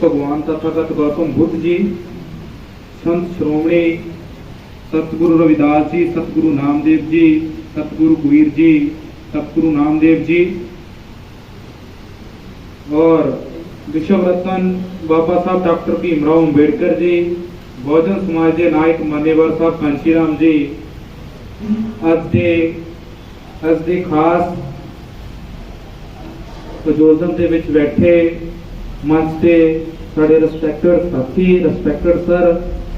भगवान तथागत गौतम बुद्ध जी, संत श्रोमणी सतगुरु रविदास जी, सतगुरु नामदेव जी, सतगुरु कबीर जी, सतगुरु नामदेव जी और विश्व रत्न बाबा साहब डॉक्टर भीमराव अंबेडकर जी, बहुजन समाज के नायक मान्यवर साहब कांशीराम जी, अज दे खास प्रजोजन के विच बैठे मंच से साढ़े रिस्पैक्टेड साथी, रिस्पैक्टेड सर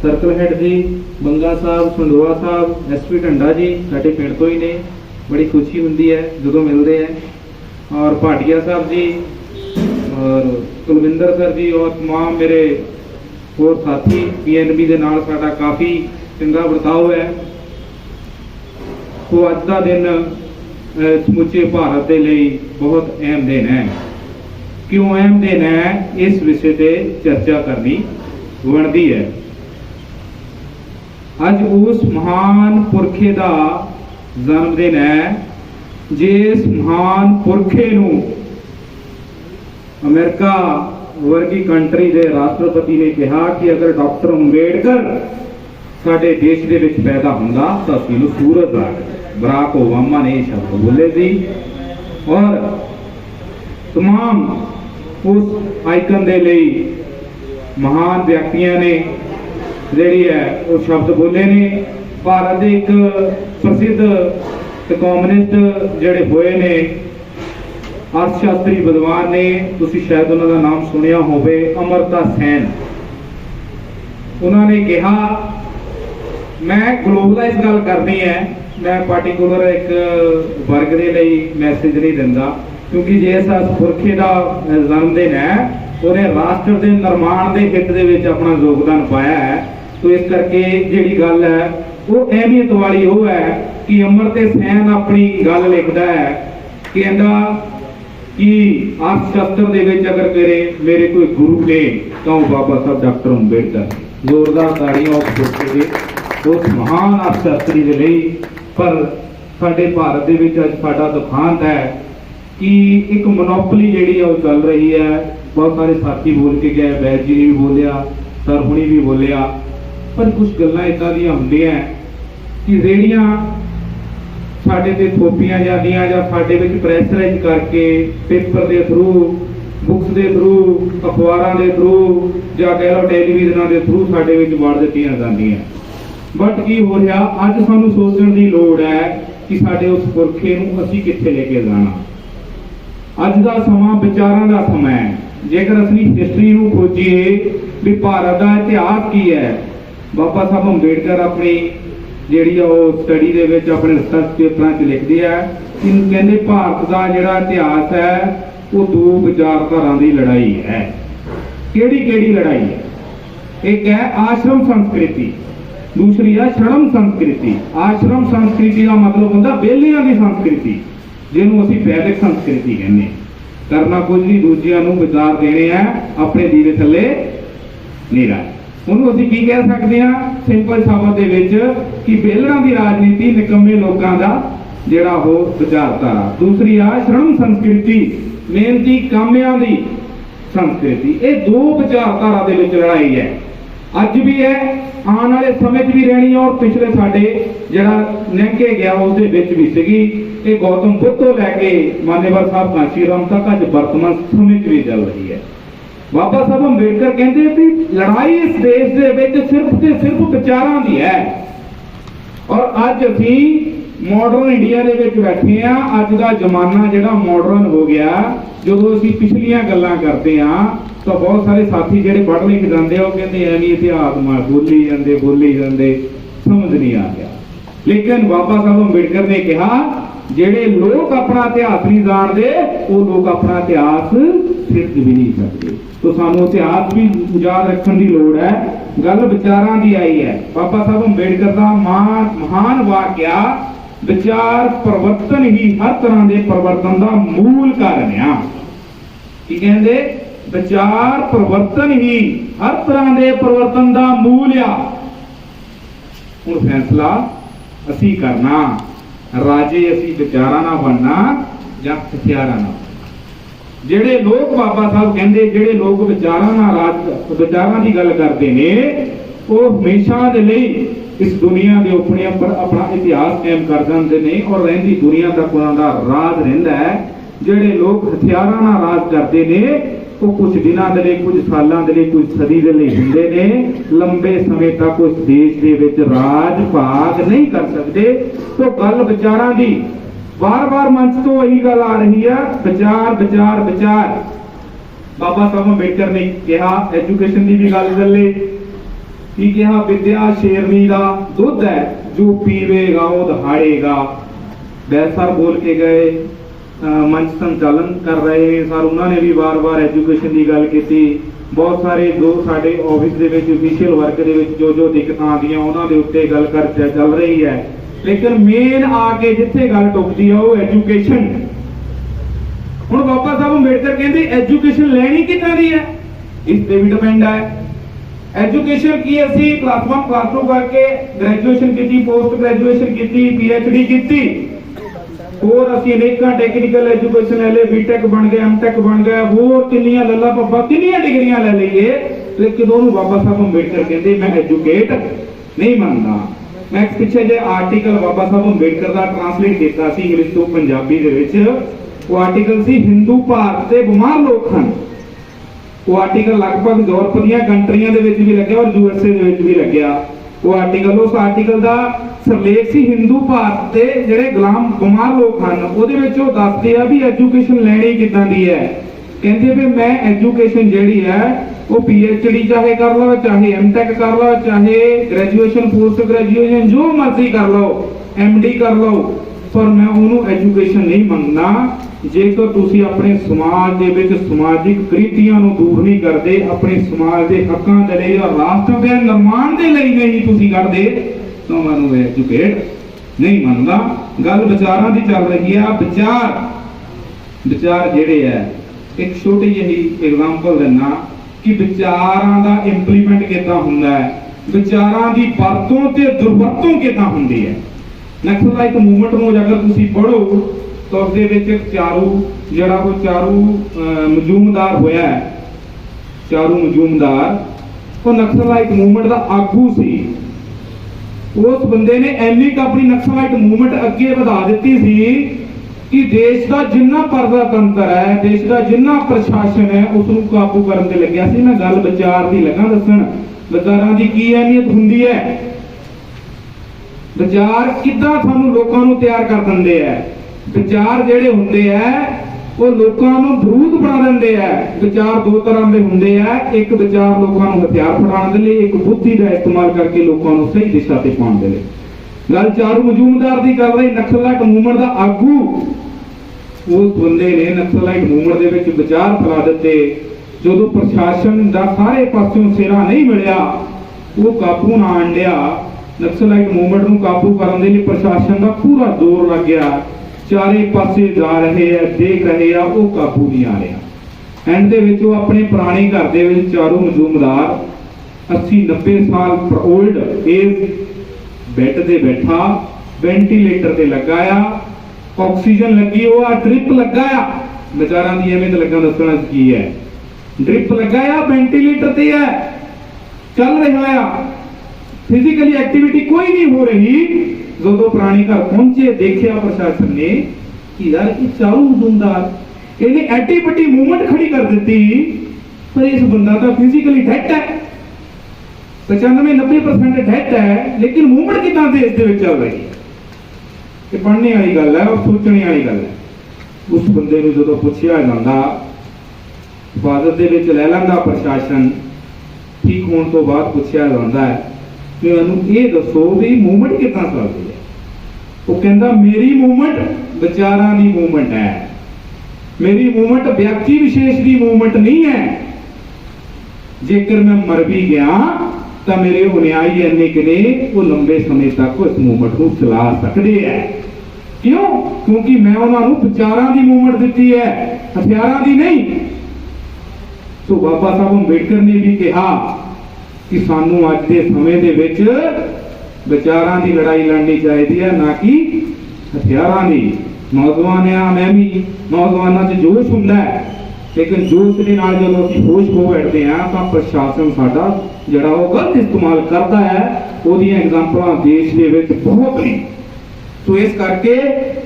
सर्कल हैड जी, बंगा साहब, संधोआ साहब, SP ढंडा जी साढ़े पिंड तो ही ने, बड़ी खुशी होंगी है जो मिलते हैं, और भाटिया साहब जी और कुलविंदर सर जी और तमाम मेरे और साथी PNB के नाल साडा काफ़ी चंगा बर्ताव है। तो अज का दिन समुचे भारत के लिए बहुत अहम दिन है। क्यों अहम दिन है, इस विषय पे चर्चा करनी बनती है। अज उस महान पुरखे का जन्मदिन है जिस महान पुरखे नूं अमेरिका वर्गी कंट्री के राष्ट्रपति ने कहा कि अगर डॉक्टर अंबेडकर साडे देश के विच पैदा होंदा तो असीं नूं सूरज आ गए। बराक ओबामा ने यह शब्द बोले सी और तमाम उस आइकन के लिए महान व्यक्तियों ने जिहड़ी है वो शब्द बोले ने। भारत के एक प्रसिद्ध कम्युनिस्ट जिहड़े होए ने अर्थशास्त्री विद्वान ने, तुसीं शायद उन्होंने नाम सुनिया होवे, अमर्त्य सेन। उन्होंने कहा मैं ग्लोबलाइज गल करनी है, मैं पार्टिकुलर एक वर्ग के लिए मैसेज नहीं दिंदा, क्योंकि जिस पुरखे का जन्मदिन है उन्हें राष्ट्र के निर्माण के हित के अपना योगदान पाया है। तो इस करके जिहड़ी गल है वो अहमियत वाली वो है कि अमर्त्य सेन अपनी गल लिखता है कि कि अर्थशास्त्र के विच अगर मेरे कोई गुरु ने तो बाबा साहब डॉक्टर अंबेडकर। जोरदार ताड़ियां उस पुरखे के उस महान अर्थशास्त्री के लिए। पर साडे भारत के विच अज साडा दुखांत है कि एक मोनोपली जिहड़ी है वो चल रही है। बहुत सारे साथी बोल के गए, वैद जी ने भी बोलिया, सर हुणी भी बोलिया, पर कुछ गल्लां इदां दियां हुंदियां कि रेहड़ियां साडे ते थोपियां जांदियां जां साडे विच प्रैशराइज करके पेपर के थ्रू, बुक्स के थ्रू, अखबारां के थ्रू जां कह लो टैलीविजन के थ्रू साडे विच वाड़ दित्तियां जांदियां। बट की हो रहा, अज सानूं सोचण की लोड़ है कि साडे उस पुरखे नूं असीं कित्थे लेके जाना। अज का समा विचारां का समय है। जेकर असली हिस्टरी नूं खोजीए भी भारत का इतिहास की है, बाबा साहब अंबेडकर अपनी जिहड़ी स्टडी दे विच अपने रिसर्च पेपरां च लिखदे है कि कहंदे भारत का जिहड़ा इतिहास है वो दो विचारधारा की लड़ाई है। केड़ी लड़ाई है? एक है आश्रम संस्कृति, दूसरी है श्रम संस्कृति। आश्रम संस्कृति का मतलब होता बेलियां की संस्कृति, जिन्होंने असीं वैदिक संस्कृति कहने। करना कुछ नहीं, दूजियां नूं विचार देने हैं, अपने दीवे थले नहीं रह। उन्होंने असीं की कह सकते हैं सिंपल शब्द दे विच कि बेलड़ां की राजनीति निकम्मे लोगों का जिहड़ा हो विचारधारा। दूसरी है श्रम संस्कृति, मेहनती कामियां की संस्कृति। ये दो विचारधारा दे विच लड़ाई है, अज भी है, आने वाले समय भी रहनी है और पिछले साडे जिहड़ा लंघे गया उसदे विच भी सीगी। ये गौतम बुद्ध तो लैके मान्यवर साहब कांशीराम तक अज वर्तमान समय भी चल रही है। बाबा साहब अंबेडकर कहते कि लड़ाई इस देश दे विच सिर्फ ते सिर्फ विचारां दी है। और अज असीं मॉडर्न इंडिया दे विच बैठे हैं। अज का जमाना जिहड़ा मॉडर्न हो गया, जो असीं पिछलियां गल्लां करते हैं तो बहुत सारे साथी जिहड़े पढ़ लिख जाते हैं वो कहते हैं नहीं इतिहास बोली जाते समझ नहीं आ गया। लेकिन बाबा साहब अंबेडकर ने कहा जिहड़े लोग अपना इतिहास नहीं जानते वो लोग अपना इतिहास सिर्ज भी नहीं सकते। तो सानू इतिहास भी याद रखने की लोड़ है। गल विचारां की आई है। बाबा साहब अंबेडकर का महान वाक्या विचार परिवर्तन ही हर तरह के परिवर्तन का मूल कारण है। की कहते विचार परिवर्तन ही हर तरह के परिवर्तन का मूल आ। हुण फैसला असी करना, राजे असी विचारा ना बनना या हथियारा ना। ਜਿਹੜੇ ਲੋਕ ਬਾਬਾ ਸਾਹਿਬ ਕਹਿੰਦੇ ਜਿਹੜੇ ਲੋਕ ਵਿਚਾਰਾਂ ਨਾਲ ਵਿਚਾਰਾਂ ਦੀ ਗੱਲ ਕਰਦੇ ਨੇ ਉਹ ਹਮੇਸ਼ਾ ਦੇ ਲਈ ਇਸ ਦੁਨੀਆ ਦੇ ਉੱਪਰ ਆਪਣਾ ਇਤਿਹਾਸ ਕਾਇਮ ਕਰ ਜਾਂਦੇ ਨੇ ਔਰ ਰਹਿੰਦੀ ਦੁਨੀਆ ਤੱਕ ਉਹਨਾਂ ਦਾ ਰਾਜ ਰਹਿੰਦਾ ਹੈ। ਜਿਹੜੇ ਲੋਕ ਹਥਿਆਰਾਂ ਨਾਲ ਰਾਜ ਕਰਦੇ ਨੇ ਉਹ ਕੁਝ ਦਿਨਾਂ ਦੇ ਲਈ, ਕੁਝ ਸਾਲਾਂ ਦੇ ਲਈ, ਕੁਝ ਸਦੀ ਦੇ ਲਈ ਹੁੰਦੇ ਨੇ, ਲੰਬੇ ਸਮੇਂ ਤੱਕ ਉਸ ਦੇਸ਼ ਦੇ ਵਿੱਚ ਰਾਜ ਭਾਗ ਨਹੀਂ ਕਰ ਸਕਦੇ। ਤੋਂ ਗੱਲ ਵਿਚਾਰਾਂ ਦੀ ਬਾਰ-ਬਾਰ ਮੰਚ ਤੋਂ ਇਹੀ ਗੱਲ ਆ ਰਹੀ ਹੈ, ਵਿਚਾਰ ਵਿਚਾਰ ਵਿਚਾਰ। ਬਾਬਾ ਸਾਹਿਬ ਅੰਬੇਡਕਰ ਨੇ ਕਿਹਾ ਐਜੂਕੇਸ਼ਨ ਦੀ ਵੀ ਗੱਲ ਚੱਲੇ, ਕੀ ਕਿਹਾ, ਵਿਦਿਆ ਸ਼ੇਰਨੀ ਦਾ ਦੁੱਧ ਹੈ, ਜੋ ਪੀਵੇਗਾ ਉਹ ਦਹਾੜੇਗਾ। ਬੈਸ ਸਰ ਬੋਲ ਕੇ ਗਏ, ਮੰਚ ਸੰਚਾਲਨ ਕਰ ਰਹੇ ਸਰ, ਉਹਨਾਂ ਨੇ ਵੀ ਵਾਰ-ਵਾਰ ਐਜੂਕੇਸ਼ਨ ਦੀ ਗੱਲ ਕੀਤੀ। ਬਹੁਤ ਸਾਰੇ ਜੋ ਸਾਡੇ ਆਫਿਸ ਦੇ ਵਿੱਚ ਅਫੀਸ਼ੀਅਲ ਵਰਕ ਦੇ ਵਿੱਚ ਜੋ ਦਿੱਕਤਾਂ ਆਉਂਦੀਆਂ ਉਹਨਾਂ ਦੇ ਉੱਤੇ ਗੱਲ ਚੱਲ ਰਹੀ ਹੈ। ਲੇਕਿਨ ਮੇਨ ਆ ਕੇ ਜਿੱਥੇ ਗੱਲ ਟੁੱਕਦੀ ਆ ਉਹ ਐਜੂਕੇਸ਼ਨ। ਹੁਣ ਬਾਬਾ ਸਾਹਿਬ ਅੰਬੇਡਕਰ ਕਹਿੰਦੇ ਐਜੂਕੇਸ਼ਨ ਲੈਣੀ ਕਿੱਦਾਂ ਦੀ ਹੈ, ਇਸ ਤੇ ਵੀ ਡਿਪੈਂਡ ਹੈ। ਐਜੂਕੇਸ਼ਨ ਕੀ ਅਸੀਂ ਕਲਾਸ 1 ਕਲਾਸ 2 ਕਰਕੇ ਗ੍ਰੈਜੂਏਸ਼ਨ ਕੀਤੀ, ਪੋਸਟ ਗ੍ਰੈਜੂਏਸ਼ਨ ਕੀਤੀ, PhD ਕੀਤੀ, ਹੋਰ ਅਸੀਂ ਅਨੇਕਾਂ ਟੈਕਨੀਕਲ ਐਜੂਕੇਸ਼ਨ ਲੈ ਲਏ, ਬੀਟੈਕ ਬਣ ਗਿਆ, ਐਮਟੈਕ ਬਣ ਗਿਆ, ਹੋਰ ਕਿੰਨੀਆਂ ਲੱਲਾ ਪੱਪਾ ਕਿੰਨੀਆਂ ਡਿਗਰੀਆਂ ਲੈ ਲਈਏ, ਲੇਕਿਨ ਉਹਨੂੰ ਬਾਬਾ ਸਾਹਿਬ ਅੰਬੇਡਕਰ ਕਹਿੰਦੇ ਮੈਂ ਐਜੂਕੇਟ ਨਹੀਂ ਮੰਨਦਾ। ਮੈਂ ਪਿੱਛੇ ਜੇ ਆਰਟੀਕਲ ਬਾਬਾ ਸਾਹਿਬ ਅੰਬੇਡਕਰ ਦਾ ਟ੍ਰਾਂਸਲੇਟ ਕੀਤਾ ਸੀ ਇੰਗਲਿਸ਼ ਤੋਂ ਪੰਜਾਬੀ ਦੇ ਵਿੱਚ। ਉਹ ਆਰਟੀਕਲ ਸੀ ਹਿੰਦੂ ਭਾਰਤ ਦੇ ਬਿਮਾਰ ਲੋਕ ਹਨ। ਉਹ ਆਰਟੀਕਲ ਲਗਭਗ ਯੂਰਪ ਦੀਆਂ ਕੰਟਰੀਆਂ ਦੇ ਵਿੱਚ ਵੀ ਲੱਗਿਆ ਔਰ USA ਦੇ ਵਿੱਚ ਵੀ ਲੱਗਿਆ। ਉਹ ਆਰਟੀਕਲ, ਉਸ ਆਰਟੀਕਲ ਦਾ ਸਿਰਲੇਖ ਸੀ ਹਿੰਦੂ ਭਾਰਤ ਦੇ ਜਿਹੜੇ ਗੁਲਾਮ ਬਿਮਾਰ ਲੋਕ ਹਨ। ਉਹਦੇ ਵਿੱਚ ਉਹ ਦੱਸਦੇ ਆ ਵੀ ਐਜੂਕੇਸ਼ਨ ਲੈਣੀ ਕਿੱਦਾਂ ਦੀ ਹੈ। ਕਹਿੰਦੇ ਵੀ ਮੈਂ ਐਜੂਕੇਸ਼ਨ ਜਿਹੜੀ ਹੈ ਉਹ PhD ਚਾਹੇ ਕਰ ਲਓ, ਚਾਹੇ MTech ਕਰ ਲਓ, ਚਾਹੇ ਗ੍ਰੈਜੂਏਸ਼ਨ, ਪੋਸਟ ਗ੍ਰੈਜੂਏਸ਼ਨ ਜੋ ਮਰਜ਼ੀ ਕਰ ਲਓ, MD ਕਰ ਲਓ, ਪਰ ਮੈਂ ਉਹਨੂੰ ਐਜੂਕੇਸ਼ਨ ਨਹੀਂ ਮੰਨਦਾ ਜੇਕਰ ਤੁਸੀਂ ਆਪਣੇ ਸਮਾਜ ਦੇ ਵਿੱਚ ਸਮਾਜਿਕ ਕੁਰੀਤੀਆਂ ਨੂੰ ਦੂਰ ਨਹੀਂ ਕਰਦੇ, ਆਪਣੇ ਸਮਾਜ ਦੇ ਹੱਕਾਂ ਦੇ ਲਈ ਜਾਂ ਰਾਸ਼ਟਰ ਦੇ ਨਿਰਮਾਣ ਦੇ ਲਈ ਨਹੀਂ ਤੁਸੀਂ ਕਰਦੇ, ਤਾਂ ਮੈਂ ਉਹਨੂੰ ਐਜੂਕੇਟ ਨਹੀਂ ਮੰਨਦਾ। ਗੱਲ ਵਿਚਾਰਾਂ ਦੀ ਚੱਲ ਰਹੀ ਹੈ। ਵਿਚਾਰ ਜਿਹੜੇ ਹੈ, ਇੱਕ ਛੋਟੀ ਜਿਹੀ ਐਗਜ਼ਾਮਪਲ ਦਿੰਨਾ ਕਿ ਵਿਚਾਰਾਂ ਦਾ ਇੰਪਲੀਮੈਂਟ ਕਿੱਦਾਂ ਹੁੰਦਾ ਹੈ, ਵਿਚਾਰਾਂ ਦੀ ਵਰਤੋਂ ਤੇ ਦੁਰਵਰਤੋਂ ਕਿੱਦਾਂ ਹੁੰਦੀ ਹੈ। ਨਕਸਲਾਈਟ ਮੂਵਮੈਂਟ ਨੂੰ ਅਗਰ ਤੁਸੀਂ ਪੜ੍ਹੋ ਤਾਂ ਉਸ ਦੇ ਵਿੱਚ ਚਾਰੂ ਮਜੂਮਦਾਰ ਹੋਇਆ ਹੈ, ਚਾਰੂ ਮਜੂਮਦਾਰ ਉਹ ਨਕਸਲਾਈਟ ਮੂਵਮੈਂਟ ਦਾ ਆਗੂ ਸੀ। ਉਸ ਬੰਦੇ ਨੇ ਇੰਨੀ ਕੁ ਆਪਣੀ ਨਕਸਲਾਈਟ ਮੂਵਮੈਂਟ ਅੱਗੇ ਵਧਾ ਦਿੱਤੀ ਸੀ ਕਿ ਦੇਸ਼ ਦਾ ਜਿੰਨਾ ਪ੍ਰਜਾਤੰਤਰ ਹੈ, ਦੇਸ਼ ਦਾ ਜਿੰਨਾ ਪ੍ਰਸ਼ਾਸਨ ਹੈ, ਉਸ ਨੂੰ ਕਾਬੂ ਕਰਨ ਤੇ ਲੱਗਿਆ ਸੀ। ਮੈਂ ਗੱਲ ਵਿਚਾਰ ਦੀ ਲੱਗਾ ਦੱਸਣ, ਵਿਚਾਰਾਂ ਦੀ ਕੀ ਅਹਿਮੀਅਤ ਹੁੰਦੀ ਹੈ, ਵਿਚਾਰ ਕਿੱਦਾਂ ਤੁਹਾਨੂੰ ਲੋਕਾਂ ਨੂੰ ਤਿਆਰ ਕਰ ਦਿੰਦੇ ਆ। ਵਿਚਾਰ ਜਿਹੜੇ ਹੁੰਦੇ ਆ ਉਹ ਲੋਕਾਂ ਨੂੰ ਬਰੂਦ ਬਣਾ ਦਿੰਦੇ ਆ। ਵਿਚਾਰ ਦੋ ਤਰ੍ਹਾਂ ਦੇ ਹੁੰਦੇ ਆ, ਇੱਕ ਵਿਚਾਰ ਲੋਕਾਂ ਨੂੰ ਹਥਿਆਰ ਫੜਾਉਣ ਦੇ ਲਈ, ਇੱਕ ਬੁੱਧੀ ਦਾ ਇਸਤੇਮਾਲ ਕਰਕੇ ਲੋਕਾਂ ਨੂੰ ਸਹੀ ਦਿਸ਼ਾ ਤੇ ਪਾਉਣ ਦੇ ਲਈ। ਗੱਲ ਚਾਰੂ ਮਜੂਮਦਾਰ ਦੀ ਕਰ ਰਹੀ, ਨਕਸਲਾਈਟ ਮੂਵਮੈਂਟ ਦਾ ਆਗੂ। ਉਸ ਬੰਦੇ ਨੇ ਨਕਸਲਾਈਟ ਮੂਵਮੈਂਟ ਦੇ ਵਿੱਚ ਵਿਚਾਰ ਫੈਲਾ ਦਿੱਤੇ। ਜਦੋਂ ਪ੍ਰਸ਼ਾਸਨ ਦਾ ਸਾਰੇ ਪਾਸਿਓਂ ਸਿਰਾ ਨਹੀਂ ਮਿਲਿਆ, ਉਹ ਕਾਬੂ ਨਾ ਆਂਡਿਆ, ਨਕਸਲਾਈਟ ਮੂਵਮੈਂਟ ਨੂੰ ਕਾਬੂ ਕਰਨ ਦੇ ਲਈ ਪ੍ਰਸ਼ਾਸਨ ਦਾ ਪੂਰਾ ਜ਼ੋਰ ਲੱਗ ਗਿਆ। ਚਾਰੇ ਪਾਸੇ ਜਾ ਰਹੇ ਆ, ਦੇਖ ਰਹੇ ਆ, ਉਹ ਕਾਬੂ ਨਹੀਂ ਆ ਰਿਹਾ। ਐਂਡ ਦੇ ਵਿੱਚ ਉਹ ਆਪਣੇ ਪੁਰਾਣੇ ਘਰ ਦੇ ਵਿੱਚ ਚਾਰੂ ਮਜੂਮਦਾਰ 80-90 ਸਾਲ 올ਡ ਏਜ ਬੈੱਡ ਤੇ ਬੈਠਾ, ਵੈਂਟੀਲੇਟਰ ਤੇ ਲਗਾਇਆ, ਆਕਸੀਜਨ ਲੱਗੀ, ਉਹ ਆ ਡ੍ਰਿਪ ਲਗਾਇਆ। ਵਿਚਾਰਾਂ ਦੀ ਐਵੇਂ ਤਾਂ ਲੱਗਾ ਦੱਸਣਾ ਕੀ ਹੈ। ਡ੍ਰਿਪ ਲਗਾਇਆ, ਵੈਂਟੀਲੇਟਰ ਤੇ ਹੈ, ਚੱਲ ਰਿਹਾ ਆ, ਫਿਜ਼ੀਕਲੀ ਐਕਟੀਵਿਟੀ ਕੋਈ ਨਹੀਂ ਹੋ ਰਹੀ। ਜਦੋਂ ਪੁਰਾਣੀ ਘਰ ਪਹੁੰਚੇ, ਦੇਖਿਆ ਪ੍ਰਸ਼ਾਸਨ ਨੇ ਕਿ ਯਾਰ ਇਹ ਚਾਰੂ ਮਜੂਮਦਾਰ ਇਹਨੇ ਐਡੀ ਵੱਡੀ ਮੂਵਮੈਂਟ ਖੜੀ ਕਰ ਦਿੱਤੀ, ਪਰ ਇਸ ਬੰਦਾ ਤਾਂ ਫਿਜ਼ੀਕਲੀ ਡੈਡ ਹੈ, 95-90% ਡੈਡ ਹੈ, ਲੇਕਿਨ ਮੂਵਮੈਂਟ ਕਿੱਦਾਂ ਦੇਸ਼ ਦੇ ਵਿੱਚ ਚੱਲ ਰਹੀ ਹੈ। ਇਹ ਪੜ੍ਹਨੇ ਵਾਲੀ ਗੱਲ ਹੈ ਔਰ ਸੋਚਣੇ ਵਾਲੀ ਗੱਲ ਹੈ। ਉਸ ਬੰਦੇ ਨੂੰ ਜਦੋਂ ਪੁੱਛਿਆ ਜਾਂਦਾ, ਹਿਫਾਜ਼ਤ ਦੇ ਵਿੱਚ ਲੈ ਲੈਂਦਾ ਪ੍ਰਸ਼ਾਸਨ, ਠੀਕ ਹੋਣ ਤੋਂ ਬਾਅਦ ਪੁੱਛਿਆ ਜਾਂਦਾ ਹੈ ਕਿ ਮੈਨੂੰ ਇਹ ਦੱਸੋ ਵੀ ਮੂਵਮੈਂਟ ਕਿੱਦਾਂ ਚੱਲਦੀ ਹੈ। ਉਹ ਕਹਿੰਦਾ ਮੇਰੀ ਮੂਵਮੈਂਟ ਵਿਚਾਰਾਂ ਦੀ ਮੂਵਮੈਂਟ ਹੈ, ਮੇਰੀ ਮੂਵਮੈਂਟ ਵਿਅਕਤੀ ਵਿਸ਼ੇਸ਼ ਦੀ ਮੂਵਮੈਂਟ ਨਹੀਂ ਹੈ। ਜੇਕਰ ਮੈਂ ਮਰ ਵੀ ਗਿਆ ਤਾਂ ਮੇਰੇ ਅਨੁਯਾਈ ਇੰਨੇ ਕਿ ਨੇ ਉਹ ਲੰਬੇ ਸਮੇਂ ਤੱਕ ਇਸ ਮੂਵਮੈਂਟ ਨੂੰ ਚਲਾ ਸਕਦੇ ਹੈ। ਕਿਉਂ? ਕਿਉਂਕਿ ਮੈਂ ਉਹਨਾਂ ਨੂੰ ਵਿਚਾਰਾਂ ਦੀ ਮੂਵਮੈਂਟ ਦਿੱਤੀ ਹੈ, ਹਥਿਆਰਾਂ ਦੀ ਨਹੀਂ। ਸੋ ਬਾਬਾ ਸਾਹਿਬ ਅੰਬੇਡਕਰ ਨੇ ਵੀ ਕਿਹਾ ਕਿ ਸਾਨੂੰ ਅੱਜ ਦੇ ਸਮੇਂ ਦੇ ਵਿੱਚ ਵਿਚਾਰਾਂ ਦੀ ਲੜਾਈ ਲੜਨੀ ਚਾਹੀਦੀ ਹੈ, ਨਾ ਕਿ ਹਥਿਆਰਾਂ ਦੀ। ਨੌਜਵਾਨ ਆ, ਮੈਂ ਵੀ ਨੌਜਵਾਨਾਂ 'ਚ ਜੋਸ਼ ਹੁੰਦਾ ਹੈ, लेकिन जोश के नाल जदों असीं होश खो बैठते हैं तो प्रशासन साडा जिहड़ा वो गलत इस्तेमाल करता है, उहदियां एग्जाम्पलां देश दे विच बहुत ने। तो इस करके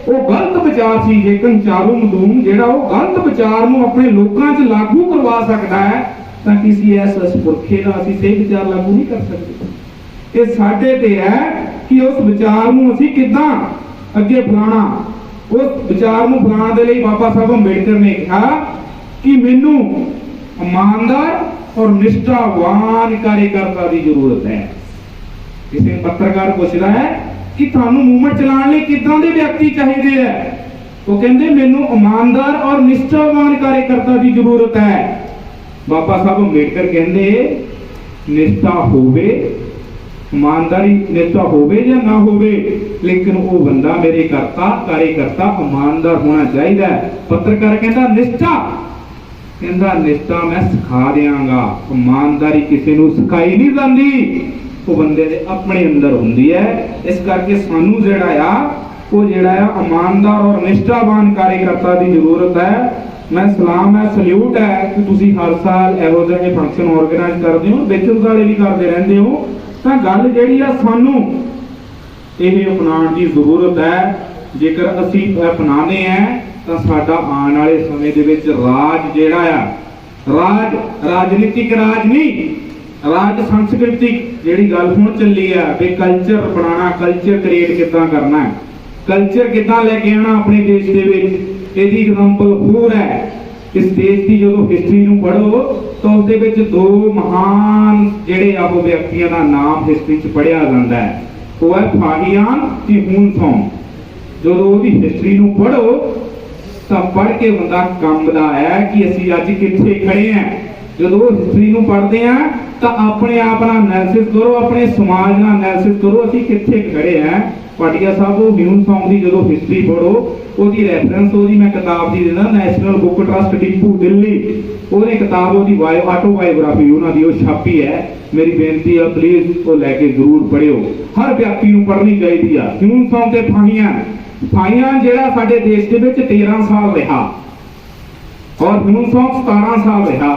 वो गलत विचार सी, लेकिन चारू मधूम जिहड़ा वो गलत विचार नूं अपने लोकां 'च लागू करवा सकदा है, तां किसी ऐसे पुरखे दा असीं सही विचार लागू नहीं कर सकते। ये साडे ते है कि उस विचार नूं असीं किदां अगे फैलाना। उस विचार नूं फैलाउण दे लई बाबा साहब अंबेडकर ने कहा कि मैनू ईमानदार और निष्ठावान कार्यकर्ता की जरूरत है। किसी पत्रकार पूछता है कि थानू मूवमेंट चलाने लिए किदां दे व्यक्ति चाहिए है, तो कहते मैनू ईमानदार और निष्ठावान कार्यकर्ता की जरूरत है। बाबा साहब अंबेडकर कहते निष्ठा होवे, ईमानदारी निष्ठा होवे या ना होवे, लेकिन वो बंदा मेरे कार्यकर्ता ईमानदार होना चाहिए। पत्रकार कहता निष्ठा, कहता निष्ठा मैं सिखा देंगा, ईमानदारी किसी को सिखाई नहीं जाती, वो बंदे दे अपने अंदर होंदी है। इस करके सानू जिहड़ा वो जिहड़ा ईमानदार और निष्ठावान कार्यकर्ता की जरूरत है। मैं सलाम है, सल्यूट है कि तुसी हर साल इहो जिहे फंक्शन ऑर्गेनाइज करते हो, बिचन वाले भी करते रहते हो। तो गल जिहड़ी आ सानू ये अपनाउण की जरूरत है। जेकर असीं अपनाने हैं तो साडा आने वाले समय दे विच राज जिहड़ा राज राजनीतिक राज नहीं, राज सांस्कृतिक जिहड़ी गल हुण चली है भी कल्चर बनाना, कल्चर क्रिएट किदां करना है, कल्चर किदां लेके आना अपने देश दे विच। ਇਹਦੀ एग्जाम्पल होर है, इस देश की जो हिस्टरी नूं पढ़ो तो उसदे विच दो महान जिहड़े आ वो व्यक्तियों का नाम हिस्टरी च पढ़िया जाता है, वो है फाहियान ते ह्यूनसोंग। जो उसकी हिस्टरी नूं पढ़ो तो पढ़ के बंदा कंबदा है कि असीं अज कित्थे खड़े हैं। जो हिस्टरी नूं पढ़ते हैं तो अपने आप ना एनालिसिस करो, अपने समाज ना एनालिसिस करो, असीं कित्थे खड़े हैं। पाटिया साहब वो ह्यूनसोंग की जो हिस्टरी पढ़ो, ਉਹਦੀ ਰੈਫਰੈਂਸ ਉਹਦੀ मैं किताब ਦੀ ਦਿੰਦਾ, national book trust depot Delhi, ਉਹਨੇ किताब ਉਹਦੀ ਆਟੋਬਾਇਓਗ੍ਰਾਫੀ ਉਹਨਾਂ ਦੀ ਉਹ ਛਾਪੀ ਹੈ। मेरी बेनती है प्लीज वो लैके जरूर पढ़ियो, हर व्यक्ति ਨੂੰ पढ़नी चाहिए आ। ह्यूनसोंग ਤੇ फाहियान ਜਿਹੜਾ ਸਾਡੇ देश ਦੇ ਵਿੱਚ 13 साल रहा और ह्यूनसोंग 17 साल रहा।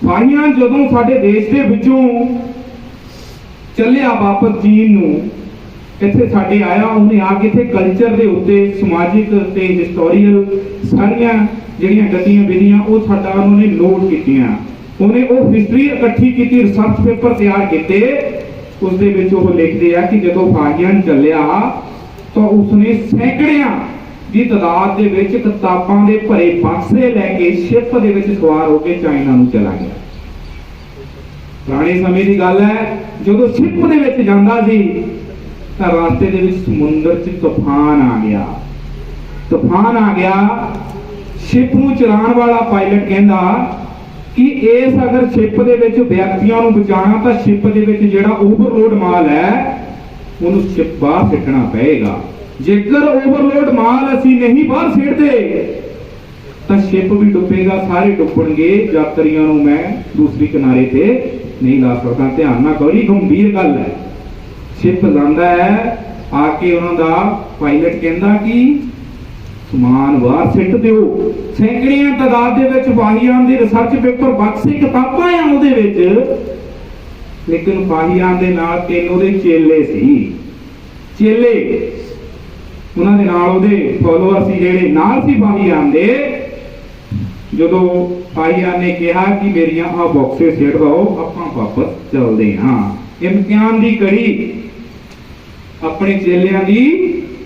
फाहियान ਜਦੋਂ ਸਾਡੇ देश ਦੇ ਵਿੱਚੋਂ ਚੱਲਿਆ वापस चीन ਨੂੰ, ਇੱਥੇ ਸਾਡੇ ਆਇਆ, ਉਹਨੇ ਆ ਕੇ ਇੱਥੇ ਕਲਚਰ ਦੇ ਉੱਤੇ ਸਮਾਜਿਕ ਤੇ ਹਿਸਟੋਰੀਅਲ ਸਾਰੀਆਂ ਜਿਹੜੀਆਂ ਗਤੀਆਂ ਵਿਧੀਆਂ ਉਹ ਸਾਡਾ ਉਹਨੇ ਨੋਟ ਕੀਤੀਆਂ। ਉਹਨੇ ਉਹ ਹਿਸਟਰੀ ਇਕੱਠੀ ਕੀਤੀ, ਰਿਸਰਚ ਪੇਪਰ ਤਿਆਰ ਕੀਤੇ। ਉਸ ਦੇ ਵਿੱਚ ਉਹ ਲਿਖਦੇ ਆ ਕਿ ਜਦੋਂ ਫਾਹੀਆਨ ਚੱਲਿਆ ਤਾਂ ਉਸਨੇ ਸੈਂਕੜਿਆਂ ਦੀ ਤਾਦਾਦ ਦੇ ਵਿੱਚ ਕਿਤਾਬਾਂ ਦੇ ਭਰੇ ਬਕਸੇ ਲੈ ਕੇ ਸ਼ਿਪ ਦੇ ਵਿੱਚ ਸਵਾਰ ਹੋ ਕੇ ਚਾਈਨਾ ਨੂੰ ਚਲਾ ਗਿਆ। ਪੁਰਾਣੇ ਸਮੇਂ ਦੀ ਗੱਲ ਹੈ, ਜਦੋਂ ਸ਼ਿਪ ਦੇ ਵਿੱਚ ਜਾਂਦਾ ਸੀ ਤਾਂ ਰਾਸਤੇ ਦੇ ਵਿੱਚ ਸਮੁੰਦਰ 'ਚ ਤੂਫਾਨ ਆ ਗਿਆ। ਤੂਫਾਨ ਆ ਗਿਆ, ਸ਼ਿਪ ਨੂੰ ਚਲਾਉਣ ਵਾਲਾ ਪਾਇਲਟ ਕਹਿੰਦਾ ਕਿ ਇਸ ਅਗਰ ਸ਼ਿਪ ਦੇ ਵਿੱਚ ਵਿਅਕਤੀਆਂ ਨੂੰ ਬਚਾਉਣਾ ਤਾਂ ਸ਼ਿਪ ਦੇ ਵਿੱਚ ਜਿਹੜਾ ਓਵਰਲੋਡ ਮਾਲ ਹੈ ਉਹਨੂੰ ਸ਼ਿਪ ਬਾਹਰ ਸਿੱਟਣਾ ਪਏਗਾ। ਜੇਕਰ ਓਵਰਲੋਡ ਮਾਲ ਅਸੀਂ ਨਹੀਂ ਬਾਹਰ ਸਿੱਟਦੇ ਤਾਂ ਸ਼ਿਪ ਵੀ ਡੁੱਬੇਗਾ, ਸਾਰੇ ਡੁੱਬਣਗੇ, ਯਾਤਰੀਆਂ ਨੂੰ ਮੈਂ ਦੂਸਰੀ ਕਿਨਾਰੇ ਤੇ ਨਹੀਂ ਲਾ ਸਕਦਾ। ਧਿਆਨ ਨਾਲ ਬੜੀ ਗੰਭੀਰ ਗੱਲ ਹੈ। ਸ਼ਿਪ ਜਾਂਦਾ ਹੈ, ਆਕੇ ਉਹਨਾਂ ਦਾ ਪਾਇਲਟ ਕਹਿੰਦਾ ਕਿ ਸਮਾਨ ਬਾਹਰ ਸਿੱਟ ਦਿਓ। ਸੈਂਕੜਿਆਂ ਤਾਦਾਦ ਦੇ ਵਿੱਚ ਫਾਹੀਆਨ ਦੇ ਰਿਸਰਚ ਪੇਪਰ ਬਕਸੇ ਕਿਤਾਬਾਂ ਆ ਉਹਦੇ ਵਿੱਚ, ਲੇਕਿਨ ਫਾਹੀਆਨ ਦੇ ਨਾਲ 3 ਉਹਦੇ ਚੇਲੇ ਸੀ। ਚੇਲੇ ਉਹਨਾਂ ਦੇ ਨਾਲ ਉਹਦੇ ਫਾਲੋਅਰ ਸੀ ਜਿਹੜੇ ਨਾਲ ਸੀ ਫਾਹੀਆਨ ਦੇ। ਜਦੋਂ ਫਾਹੀਆਨ ਨੇ ਕਿਹਾ ਕਿ ਮੇਰੀਆਂ ਆ ਬਕਸੇ ਸਿੱਟ ਦਿਓ, ਆਪਾਂ ਵਾਪਸ ਚੱਲਦੇ ਹਾਂ। ਇਮਤਿਹਾਨ ਦੀ ਘੜੀ अपने चेलियां की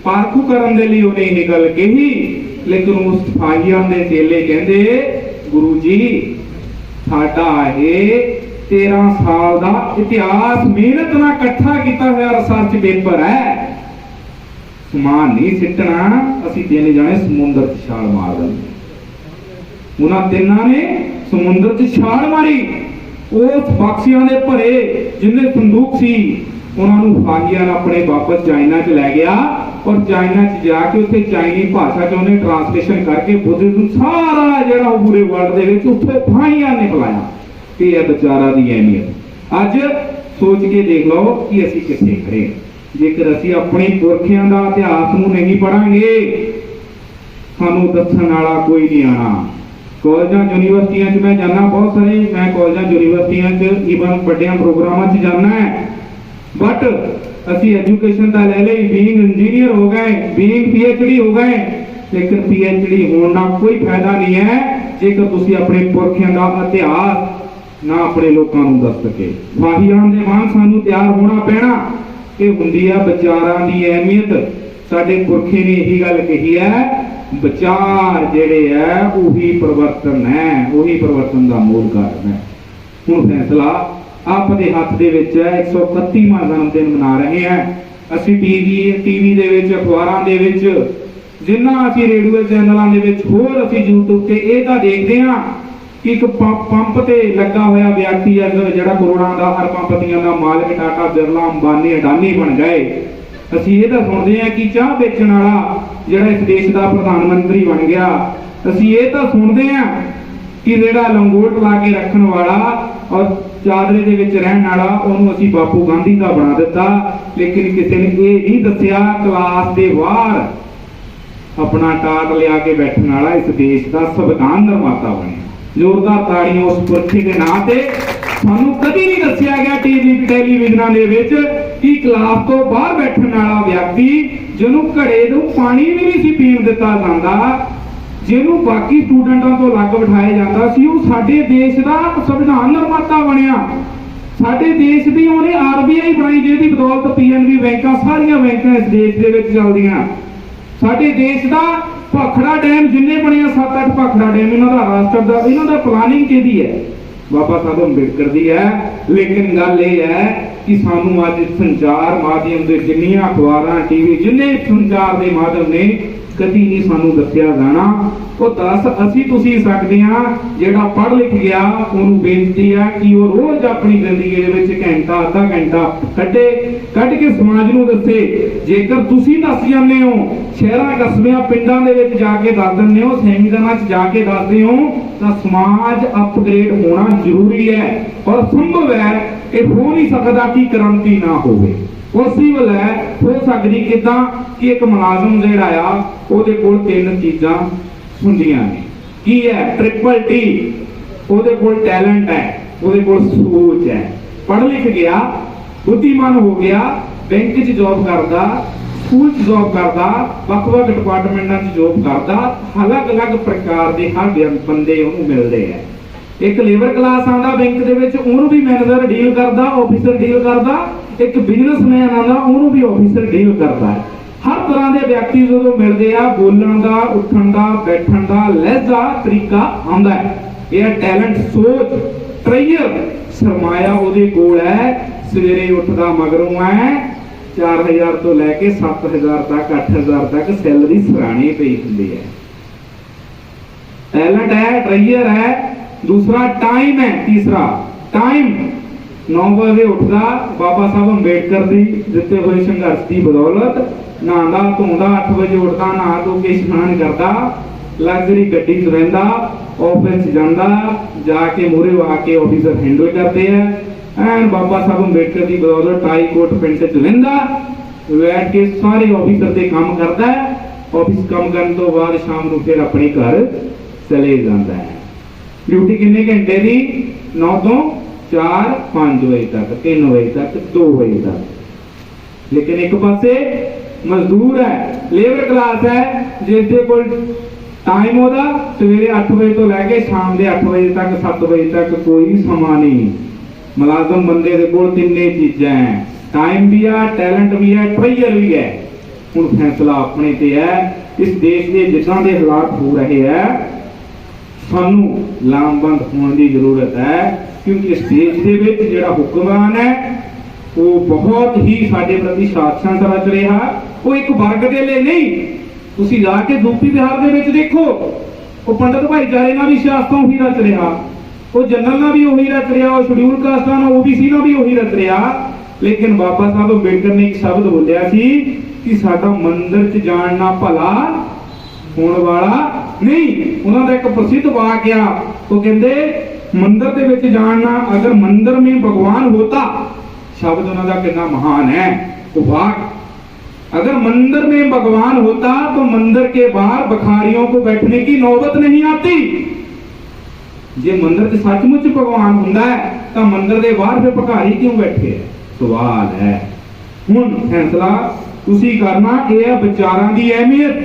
पारखू करने के लिए उन्हें यह गल कही, लेकिन उस फाहियान दे चेले कहते गुरु जी साडा ये 13 साल का इतिहास मेहनत ना इकट्ठा किया हुआ रिसर्च पेपर है, समान नहीं सिटना, असीं 3 जने समुद्र च छाल मार देंगे। उन्होंने 3 ने समुद्र च छाल मारी, उस बक्सियां दे भरे जिन्ने संदूक सी उन्होंने फाहियान अपने वापस चाइना च लै गया और चाइना च जाके उत्थे चाइनी भाषा च उन्हें ट्रांसलेशन करके बुद्धिज्म सारा जिहड़ा पूरे वर्ल्ड दे विच उत्थे फाहियान ने फैलाया कि यह बेचारा दी अहमियत। अज सोच के देख लो कि असीं कित्थे खड़े। जेकर असीं अपने पुरखियां दा इतिहास नूं नहीं पढ़ांगे, सानूं दस्सण वाला कोई नहीं आना। कॉलेजा यूनिवर्सिटियां च मैं जाना, बहुत सारे मैं कॉलेजा यूनिवर्सिटियां च ईवन बड़िया प्रोग्रामां च जाना है, बट असी एजुकेशन तो ले ली, बीइंग इंजीनियर हो गए, बीइंग पीएचडी हो गए, लेकिन पीएचडी होने का कोई फायदा नहीं है जेकर तुसी अपने पुरखियां का इतिहास ना अपने लोगों को दस सके। फाहियां दे वांग सानू तैयार होना पैना। ये हुंदी है विचारां दी अहमियत। साडे पुरखे ने यही गल कही है, विचार जेड़े है उही परिवर्तन है, उही परिवर्तन का मूल कारण है। हुण फैसला आपदे हत्थ दे विच है। 131वां जन्मदिन मना रहे हैं असी। टीवी दे विच, अखबारां दे विच, जिन्ना असी रेडियो चैनलों दे विच, होर असी यूट्यूब ते इह तां देखदे हां कि एक पंप ते लगा होया व्यक्ति है जिहड़ा करोड़ां दा, अरबां-पतियां दा मालिक, टाटा, बिरला, अंबानी, अडानी बन गए। असी ये तो सुनते हैं कि चाह बेचण वाला जिहड़ा इस देश का प्रधानमंत्री बन गया। असी ये तो सुनते हैं कि जिहड़ा लंगोट ला के रखण वाला और चादरे दे विच रहण वाला उहनूं असी बापू गांधी का बना दिता। लेकिन किसी ने ये नहीं दस्सिया क्लास के बाहर अपना टाट लिया के बैठण वाला इस देश का संविधान निर्माता बने। जोरदार ताड़ियां उस पुरखे के नां ते। सानू कभी नहीं दस्सिया गया टीवी टेलीविजन दे विच कि क्लास तो बाहर बैठण वाला व्यक्ति जिन्हों घड़े नूं पानी भी नहीं सी पीण दिता जांदा, जिन्हों बाकी स्टूडेंटां तो अलग बिठाया जाता सी, वो साडे देश का संविधान निर्माता बनिया। साडे देश की उन्हें आरबीआई बनाई जिहदी बदौलत पीएनबी बैंकां सारियां बैंकां इस देश दे विच चलदियां। साडे देश का भाखड़ा डैम जिन्ने बने 7-8 भाखड़ा डैम इन्हां दा राष्ट्र दा, इन्हां दा प्लानिंग किहदी है? बाबा साहब अंबेडकर दी है। लेकिन गल यह है कि सानू अज संचार माध्यम दे जिन्नियां अखबारां, टीवी, जिन्ने संचार दे माध्यम ने कदी नहीं सानू दस्सिया जाना। वो दस असी तुसी सकदे हां जिहड़ा पढ़ लिख गया उहनूं बेनती है कि वो रोज अपनी जिंदगी दे विच घंटा आधा घंटा कढ के समाज नूं दस्से। जेकर तुसी दस जांदे हो, शहरां कस्बियां पिंडां दे विच जाके दस दिंदे हो, सैमीनारां च जाके दसदे हो, तां समाज अपग्रेड होना जरूरी है और संभव है। ये हो नहीं सकता कि क्रांति ना होवे। पॉसिबल है, हो सकती किदां कि एक मुलाजम जिहड़ा आ ਉਹਦੇ ਕੋਲ 3 ਚੀਜ਼ਾਂ ਹੁੰਦੀਆਂ ਨੇ। ਕੀ ਹੈ? Triple T. ਉਹਦੇ ਕੋਲ टैलेंट है, ਉਹਦੇ ਕੋਲ सोच है, पढ़ लिख गया, बुद्धिमान हो गया, बैंक च जॉब करदा, स्कूल च जॉब करदा, ਵੱਖ-ਵੱਖ डिपार्टमेंटां च जॉब करदा, अलग-अलग प्रकार के हर बंदे ਉਹਨੂੰ मिलते हैं। एक लेबर क्लास आंदा बैंक दे विच, ਉਹਨੂੰ भी मैनेजर डील करदा, ऑफिसर डील करदा। एक बिजनेसमैन आंदा, ਉਹਨੂੰ भी ऑफिसर डील करदा है। हर तरह के व्यक्ति जो मिलते हैं, बोलने का, उठन का, बैठन का लहजा तरीका आंदा है। यह टैलेंट, सोच, ट्रेयर, सरमाया ਉਹਦੇ ਕੋਲ है। सवेरे उठदा मगरों है 4000 तो लैके 7000 तक 8000 तक सैलरी सराहने पई हुंदी है। टैलेंट है, ट्रेयर है। दूसरा टाइम है। तीसरा टाइम 9 बजे उठदा, बाबा साहब अंबेडकर दी दिते हुए संघर्ष की बदौलत नहांदा धोंदा, 8 बजे उठदा, नहा धो के स्नान करदा, लग्जरी गड्डी च रहिंदा, ऑफिस जांदा, जाके मूहरे आके ऑफिसर हैंडल करते हैं। एंड बाबा साहब अंबेडकर की बदौलत टाई कोट पिंड च लैंदा, बैठ के सारे ऑफिसर के काम करता है। ऑफिस काम करने तो बाद शाम को फिर अपने घर चले जाता है। ड्यूटी कितने घंटे की? 9 तो 4, 5 बजे तक, 3 बजे तक, 2 बजे तक। लेकिन एक पासे मजदूर है, लेबर क्लास है, जिसके कोल टाइम होता सवेरे 8 बजे तो लैके शाम के 8 बजे तक, 7 बजे तक कोई समा नहीं। मुलाजम बंदे के कोल 3 चीज़ां हैं, टाइम भी है, टैलेंट भी है, ट्रेयर भी है। हुण फैसला अपने ते है। इस देश के जिद्दां दे हालात हो रहे हैं, सानू लामबंद होने की जरूरत है। क्योंकि इस देश के विच जिहड़ा हुक्मरान है वो बहुत ही साडे प्रति शासन रच रहा। वो एक वर्ग के लिए नहीं, तुसीं जाके यूपी बिहार दे विच देखो, वो पंडित भाईचारे नाल भी सियासत उही रच रहा, वो जनरल नाल भी उही रच रहा, वो शेड्यूल कास्टां नाल ओबीसी नाल भी उही रच रहा। लेकिन बाबा साहब अंबेडकर ने एक शब्द बोलिया सी कि साडा मंदिर च जाण ना भला होण वाला नहीं। उन्हां दा एक प्रसिद्ध वाक्य आ, वो कहंदे मंदिर दे विच जाणना, अगर मंदिर में भगवान होता, शब्द उन्हां दा कितना महान है वो वाक्य। अगर मंदिर में भगवान होता तो मंदिर के बाहर भिखारियों को बैठने की नौबत नहीं आती। जे मंदिर च सचमुच भगवान हुंदा है तो मंदिर के बाहर फिर भिखारी क्यों बैठे है? सवाल है। हुण फैसला तुसी करना। यह है विचारां दी अहमियत।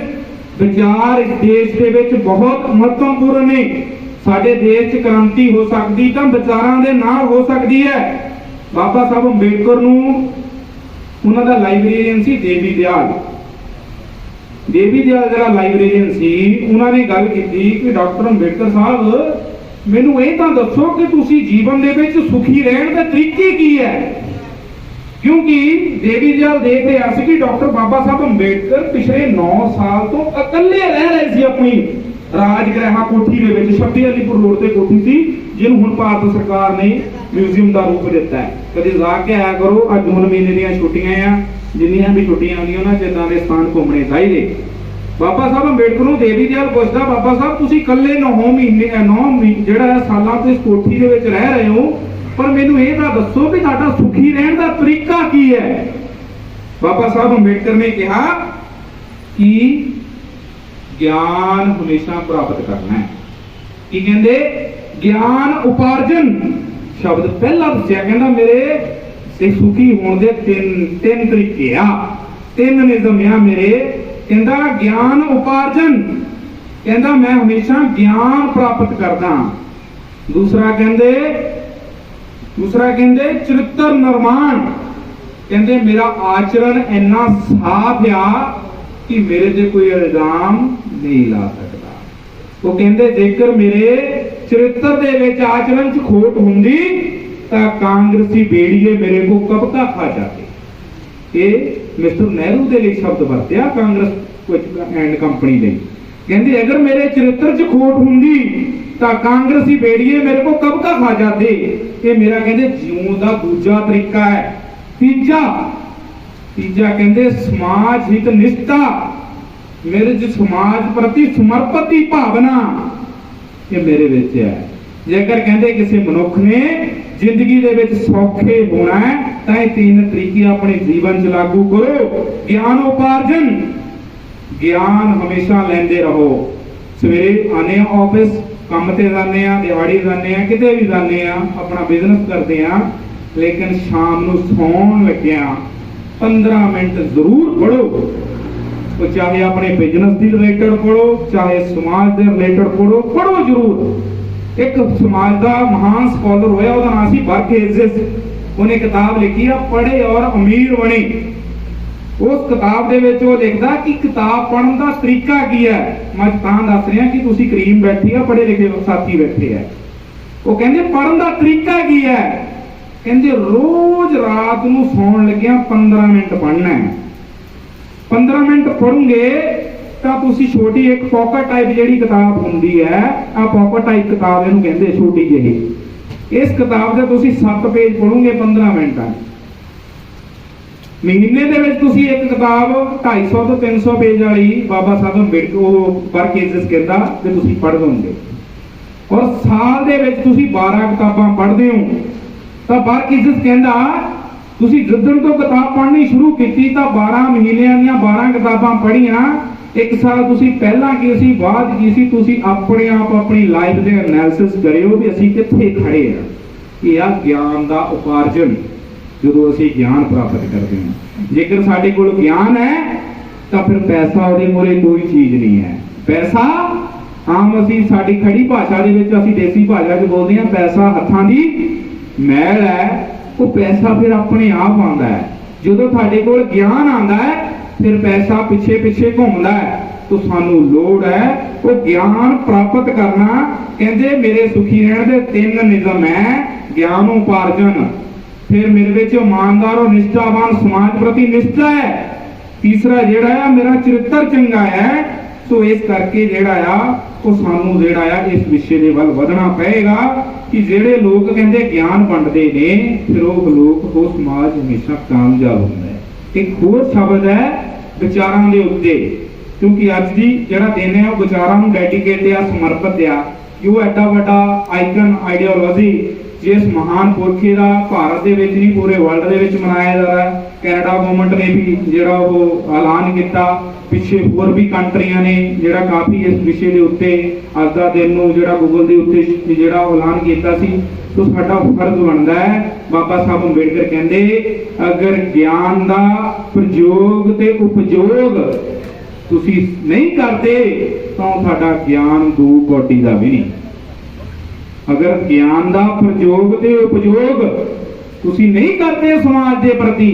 विचार इस देश के विच बहुत महत्वपूर्ण ने। साडे देश च क्रांति हो सकती तो विचारां दे नाल हो सकती है। बाबा साहब अंबेडकर नूं उन्हां दा लाइब्रेरियन सी देवी दयाल जिहड़ा लाइब्रेरियन सी, उन्हां ने गल कीती कि डॉक्टर अंबेडकर साहब मैनूं इह तां दसो कि तुसीं जीवन दे विच सुखी रहण दे तरीके की है। क्योंकि देवी दयाल देख रहा सी कि डॉक्टर बाबा साहब अंबेडकर पिछले 9 साल तो अकले रह रहे सी अपनी राजगृह कोठी दे विच। 26 अलीपुर रोड ते कोठी सी जिन्हों हुण भारत सरकार ने म्यूजियम का रूप दिता है। कदे जाके आया करो। अज जून महीने दी छुट्टियां आ, जिन्नियां भी छुट्टियां आउंदियां ना इदां दे स्थान घूमने चाहिए। बाबा साहब अंबेडकर नूं देवी दयाल पुछदा, बाबा साहब तुसीं कल्ले 9 महीने जिहड़ा सालां तो इस कोठी दे विच रह रहे हो, पर मैनूं इह तां दसो कि तुहाडा सुखी रहण दा तरीका की है? बाबा साहब अंबेडकर ने कहा कि ज्ञान हमेशा प्राप्त करना है। कि कहंदे ज्ञान उपार्जन शब्द पहला दस्सिया, कहंदा मेरे ते सुखी होने दे तीन तरीके आ, 3 निज़म आ मेरे। कहंदा ज्ञान उपार्जन, कहंदा मैं हमेशा ज्ञान प्राप्त करदा। दूसरा कहंदे चरित्र निर्माण, कहंदे मेरा आचरण इन्ना साफ आ कि मेरे ते कोई इल्जाम नहीं ला सकता। वो कहंदे जेकर मेरे चरित्र दे विच आचरण च खोट हुंदी तां कांग्रेसी बेड़ीए मेरे को कबका खा जाते। ये मिस्टर नेहरू दे लिए शब्द वरत्या कांग्रेस एंड कंपनी लई। कहंदे अगर मेरे चरित्र च खोट हुंदी तां कांग्रेसी बेड़ीए मेरे को कबका खा जाते। ये मेरा कहंदे जीवन दा दूजा तरीका है। तीजा कहंदे समाज हित निष्ठा, मेरे च समाज प्रति समर्पित की भावना ये मेरे विच है। जेकर कहंदे किसी मनुख ने जिंदगी दे विच सौखे होना है तां 3 तरीके अपने जीवन च लागू करो। ज्ञान उपार्जन, ज्ञान हमेशा लेंदे रहो। सवेरे आने ऑफिस काम ते जाने आ, दिहाड़ी जाने आ, किते भी जाने आ, अपना बिजनेस करते आ, लेकिन शाम नूं सौण लग्गिया 15 मिनट जरूर पढ़ो। तो चाहे अपने बिजनेस के रिलेटेड पढ़ो, चाहे समाज के रिलेटेड पढ़ो जरूर। एक समाज का महान स्कॉलर होया, उसका नाम सी बर्कहेजेस। उन्हें किताब लिखी है पढ़े और अमीर बने। उस किताब दे विच वो लिखदा कि किताब पढ़न का तरीका की है। मैं तां दस रहा कि तुसीं करीम बैठी है, पढ़े लिखे साथी बैठे है। वो कहंदे पढ़न का तरीका की है? कहंदे रोज रात नूं सौण लग्गिया 15 मिनट पढ़ना है। 15 मिनट पढ़ोगे तो तुसी छोटी एक पॉकेट टाइप जिहड़ी किताब हुंदी है, आ पॉकेट टाइप किताब इहनूं कहंदे, छोटी जिही। इस किताब दे तुसी 7 पेज पढ़ोगे 15 मिनटां। महीने दे विच तुसी एक किताब 250 तो 300 पेज वाली बाबा साहब अंबेडकर बर्कहेजेस कहंदा ते तुसी पढ़ दोगे। और साल दे विच तुसी 12 किताबां पढ़दे हो तो बर्कहेजेस कहंदा तुसी जिद्दन तो किताब पढ़नी शुरू की तो 12 महीनों दी 12 किताबां पढ़ियां। एक साल तुसी पहला की सी, बाद की सी, तुसी अपने आप अपनी लाइफ दे एनालिसिस करियो भी असीं कित्थे खड़े आ। ये आ ज्ञान दा उपार्जन। जो असीं ज्ञान प्राप्त करते हैं, जेकर साडे कोल ज्ञान है तो फिर पैसा उहदे मूहरे कोई चीज नहीं है। पैसा आम असीं साडी खड़ी भाषा दे विच असीं देसी भाषा च बोलदे हां पैसा हत्थां दी मैल है। वो पैसा फिर अपने आप आंदा है। जो थाडे कोल ज्ञान आंदा है फिर पैसा पिछे पिछे घूमदा है। तो सानू लोड़ है वो ज्ञान प्राप्त करना। कहंदे मेरे सुखी रहण दे 3 निज़म है। ज्ञान उपार्जन, फिर मेरे विच ईमानदार और निष्ठावान समाज प्रति निष्ठा है। तीसरा जिहड़ा है मेरा चरित्र चंगा है। तो इस करके जिहड़ा आ वो सानू जिहड़ा आ इस विषय दे वल वधना पएगा कि जिहड़े लोग कहंदे ज्ञान वंडदे ने फिर वो लोग वो समाज हमेशा कामयाब हुंदा है। एक होर शब्द है विचारां दे उत्ते, क्योंकि अज दी जिहड़ा दिन है वो विचारां नूं डेडिकेट आ, समर्पित आ कि वो एडा वड्डा आइकन आइडियोलॉजी जिस महान पुरखे का भारत के विच नहीं पूरे वर्ल्ड के विच मनाया जा रहा है। कैनेडा गवर्नमेंट ने भी जिहड़ा वो ऐलान किया, पिछे होर भी कंट्रियां ने जिहड़ा काफ़ी इस विषय के उत्ते अज का दिन नूं जिहड़ा गूगल के उत्ते जिहड़ा ऐलान किया सी। तो साडा फर्ज बनता है, बाबा साहब अंबेडकर कहते अगर ज्ञान का प्रयोग ते उपयोग तुसी नहीं करते तो साडा ज्ञान दू कोटि का भी नहीं। अगर ज्ञान का प्रयोग ते उपयोग तुसी नहीं करते समाज के प्रति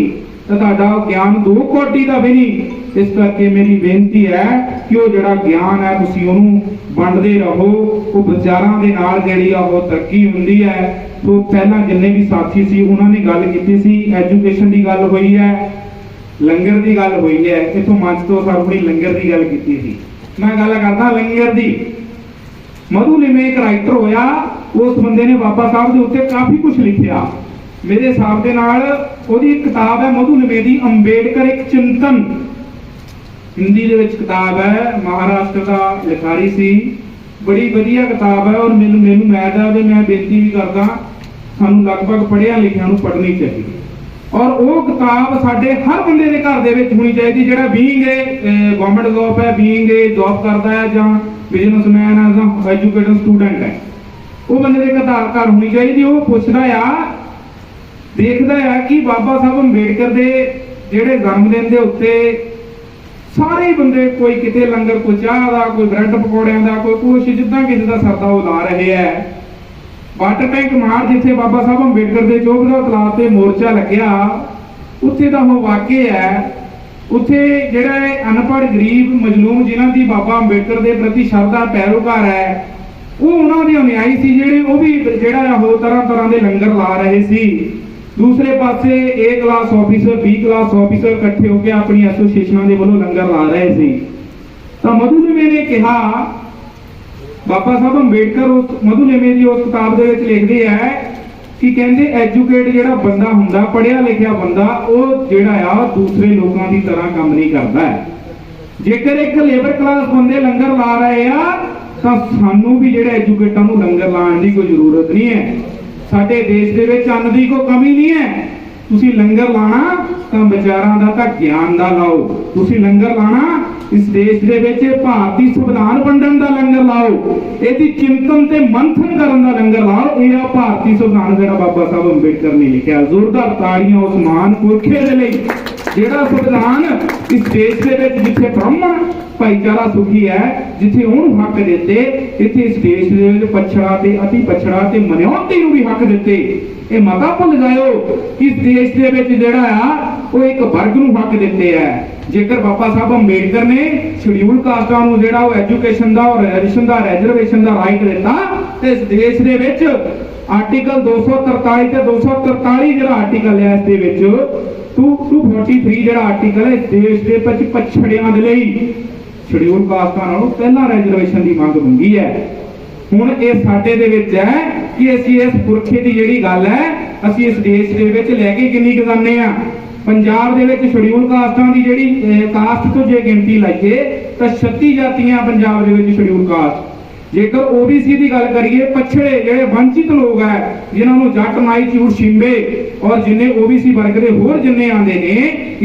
तो तुहाडा ज्ञान दो कोटि का भी नहीं। इस करके मेरी बेनती है कि वो जिहड़ा ज्ञान है तुसी उहनूं वंडदे रहो। वो विचारां दे नाल जिहड़ी आ वो तरक्की हुंदी है। तो पहला जिन्ने भी साथी सी उन्होंने गल कीती सी, एजुकेशन की गल हुई है, लंगर की गल हुई है। इथों मंच तो सारी लंगर की गल कीती सी। मैं गल करदा लंगर की। मधु लिमे एक राइटर होया, उस बंदे ने बाबा साहब के उत्ते काफ़ी कुछ लिखिया। मेरे हिसाब के नाल ओहदी एक किताब है मधु लिमे दी, अंबेडकर एक चिंतन, हिंदी दे विच किताब है, महाराष्ट्र का लिखारी सी, बड़ी वधिया किताब है। और मैं बेनती भी करदा सानू लगभग पढ़िया लिखिया नूं पढ़नी चाहिए। और वो किताब साडे हर बंदे के घर दे विच होनी चाहिए, जिहड़ा बीइंग गवर्नमेंट जॉब है, बीइंग जॉब करता है, जां बिजनेसमैन है, जां एजुकेटेड स्टूडेंट है, वो बंदे के घर होनी चाहिए। वो पुछदा आ, देखदा है कि बाबा साहब अंबेडकर के जिहड़े जन्मदिन के उत्ते सारे बंदे कोई किते लंगर, कोई चाह का, कोई ब्रेड पकौड़ियां का, कोई कुछ जिद्दां किसी का सरदा वो ला रहे है। वाटर टैंक मार जिथे बाबा साहब अंबेडकर के चौबदा तलाब से मोर्चा लग्या, उत्थे दा वो वाकई है। उत्थे जिहड़ा अनपढ़ गरीब मजलूम जिन्हां दी बाबा अंबेडकर के प्रति श्रद्धा पैरोकार है, वो उन्हां दे अनुयायी सी, जिहड़े वो भी जिहड़ा हो तरह तरह के लंगर ला रहे सी। दूसरे पासे A class officer, B class officer इकट्ठे होकर अपनी एसोसीएशनों के वालों लंगर ला रहे थे। तो मधु लिमे ने कहा, बाबा साहब अंबेडकर उस मधु लिमे की उस किताब के लिखते हैं कि कहते एजुकेट जिहड़ा बंदा हुंदा, पढ़िया लिखिया बंदा, वो जिहड़ा दूसरे लोगों की तरह काम नहीं करता है। जेकर एक लेबर क्लास बंदे लंगर ला रहे हैं तो सानू भी जिहड़े एजुकेटां नूं लंगर लाने की कोई जरूरत नहीं है। साडे देश दे विच अन्न की कोई कमी नहीं है। तुसी लंगर लाना तो विचारां दा तां ज्ञान दा लाओ। तुसी लंगर लाना इस देश दे विच भारती संविधान वंडन दा लंगर लाओ, इहदी चिंतन ते मंथन करन दा लंगर लाओ। यह भारती संविधान जिहड़ा बाबा साहब अंबेडकर ने लिखिया। जोरदार ताड़ियां उस महान पुरखे दे लई जिहड़ा संविधान इस देश दे विच जिथे ब्राह्मण भाईचारा सुखी है, जिथे उन्होंने हक दिते, इत्थे इस देश दे विच पछड़ा ते अति पछड़ा ते मनौती नूं भी हक दिते। ये मता भुल जाओ कि इस देश दे विच जिहड़ा वो एक वर्ग नूं हक दिते है। जेकर बाबा साहब अंबेडकर ने शेड्यूल कास्टां नूं जिहड़ा वो एजुकेशन दा और रिजर्वेशन दा राइट दिता, ते इस देश दे विच आर्टिकल 243 ते 243 जिहड़ा आर्टिकल है, इस दे विच 243 जिहड़ा आर्टिकल है, इस देश दे विच पछड़ियां दे लई शेड्यूल कास्टां नालों पहला रिजर्वेशन की मंग मंगी है। हुण ये साडे दे विच है कि असीं इस पुरखे की जिहड़ी गल है असीं इस देश दे विच लैके किन्नी क जाने आ। पंजाब दे विच शेड्यूल कास्टां की जिहड़ी कास्ट तो जे गिनती लाइए तो 36 जातियां पंजाब दे विच शेड्यूल कास्ट। जेकर ओबीसी की गल करिए, पछड़े जिहड़े वंचित लोग है, जिन्होंने जट नाई झूठ छिंबे और जिन्ने ओबीसी वर्ग के होर जिन्ने आंदे ने,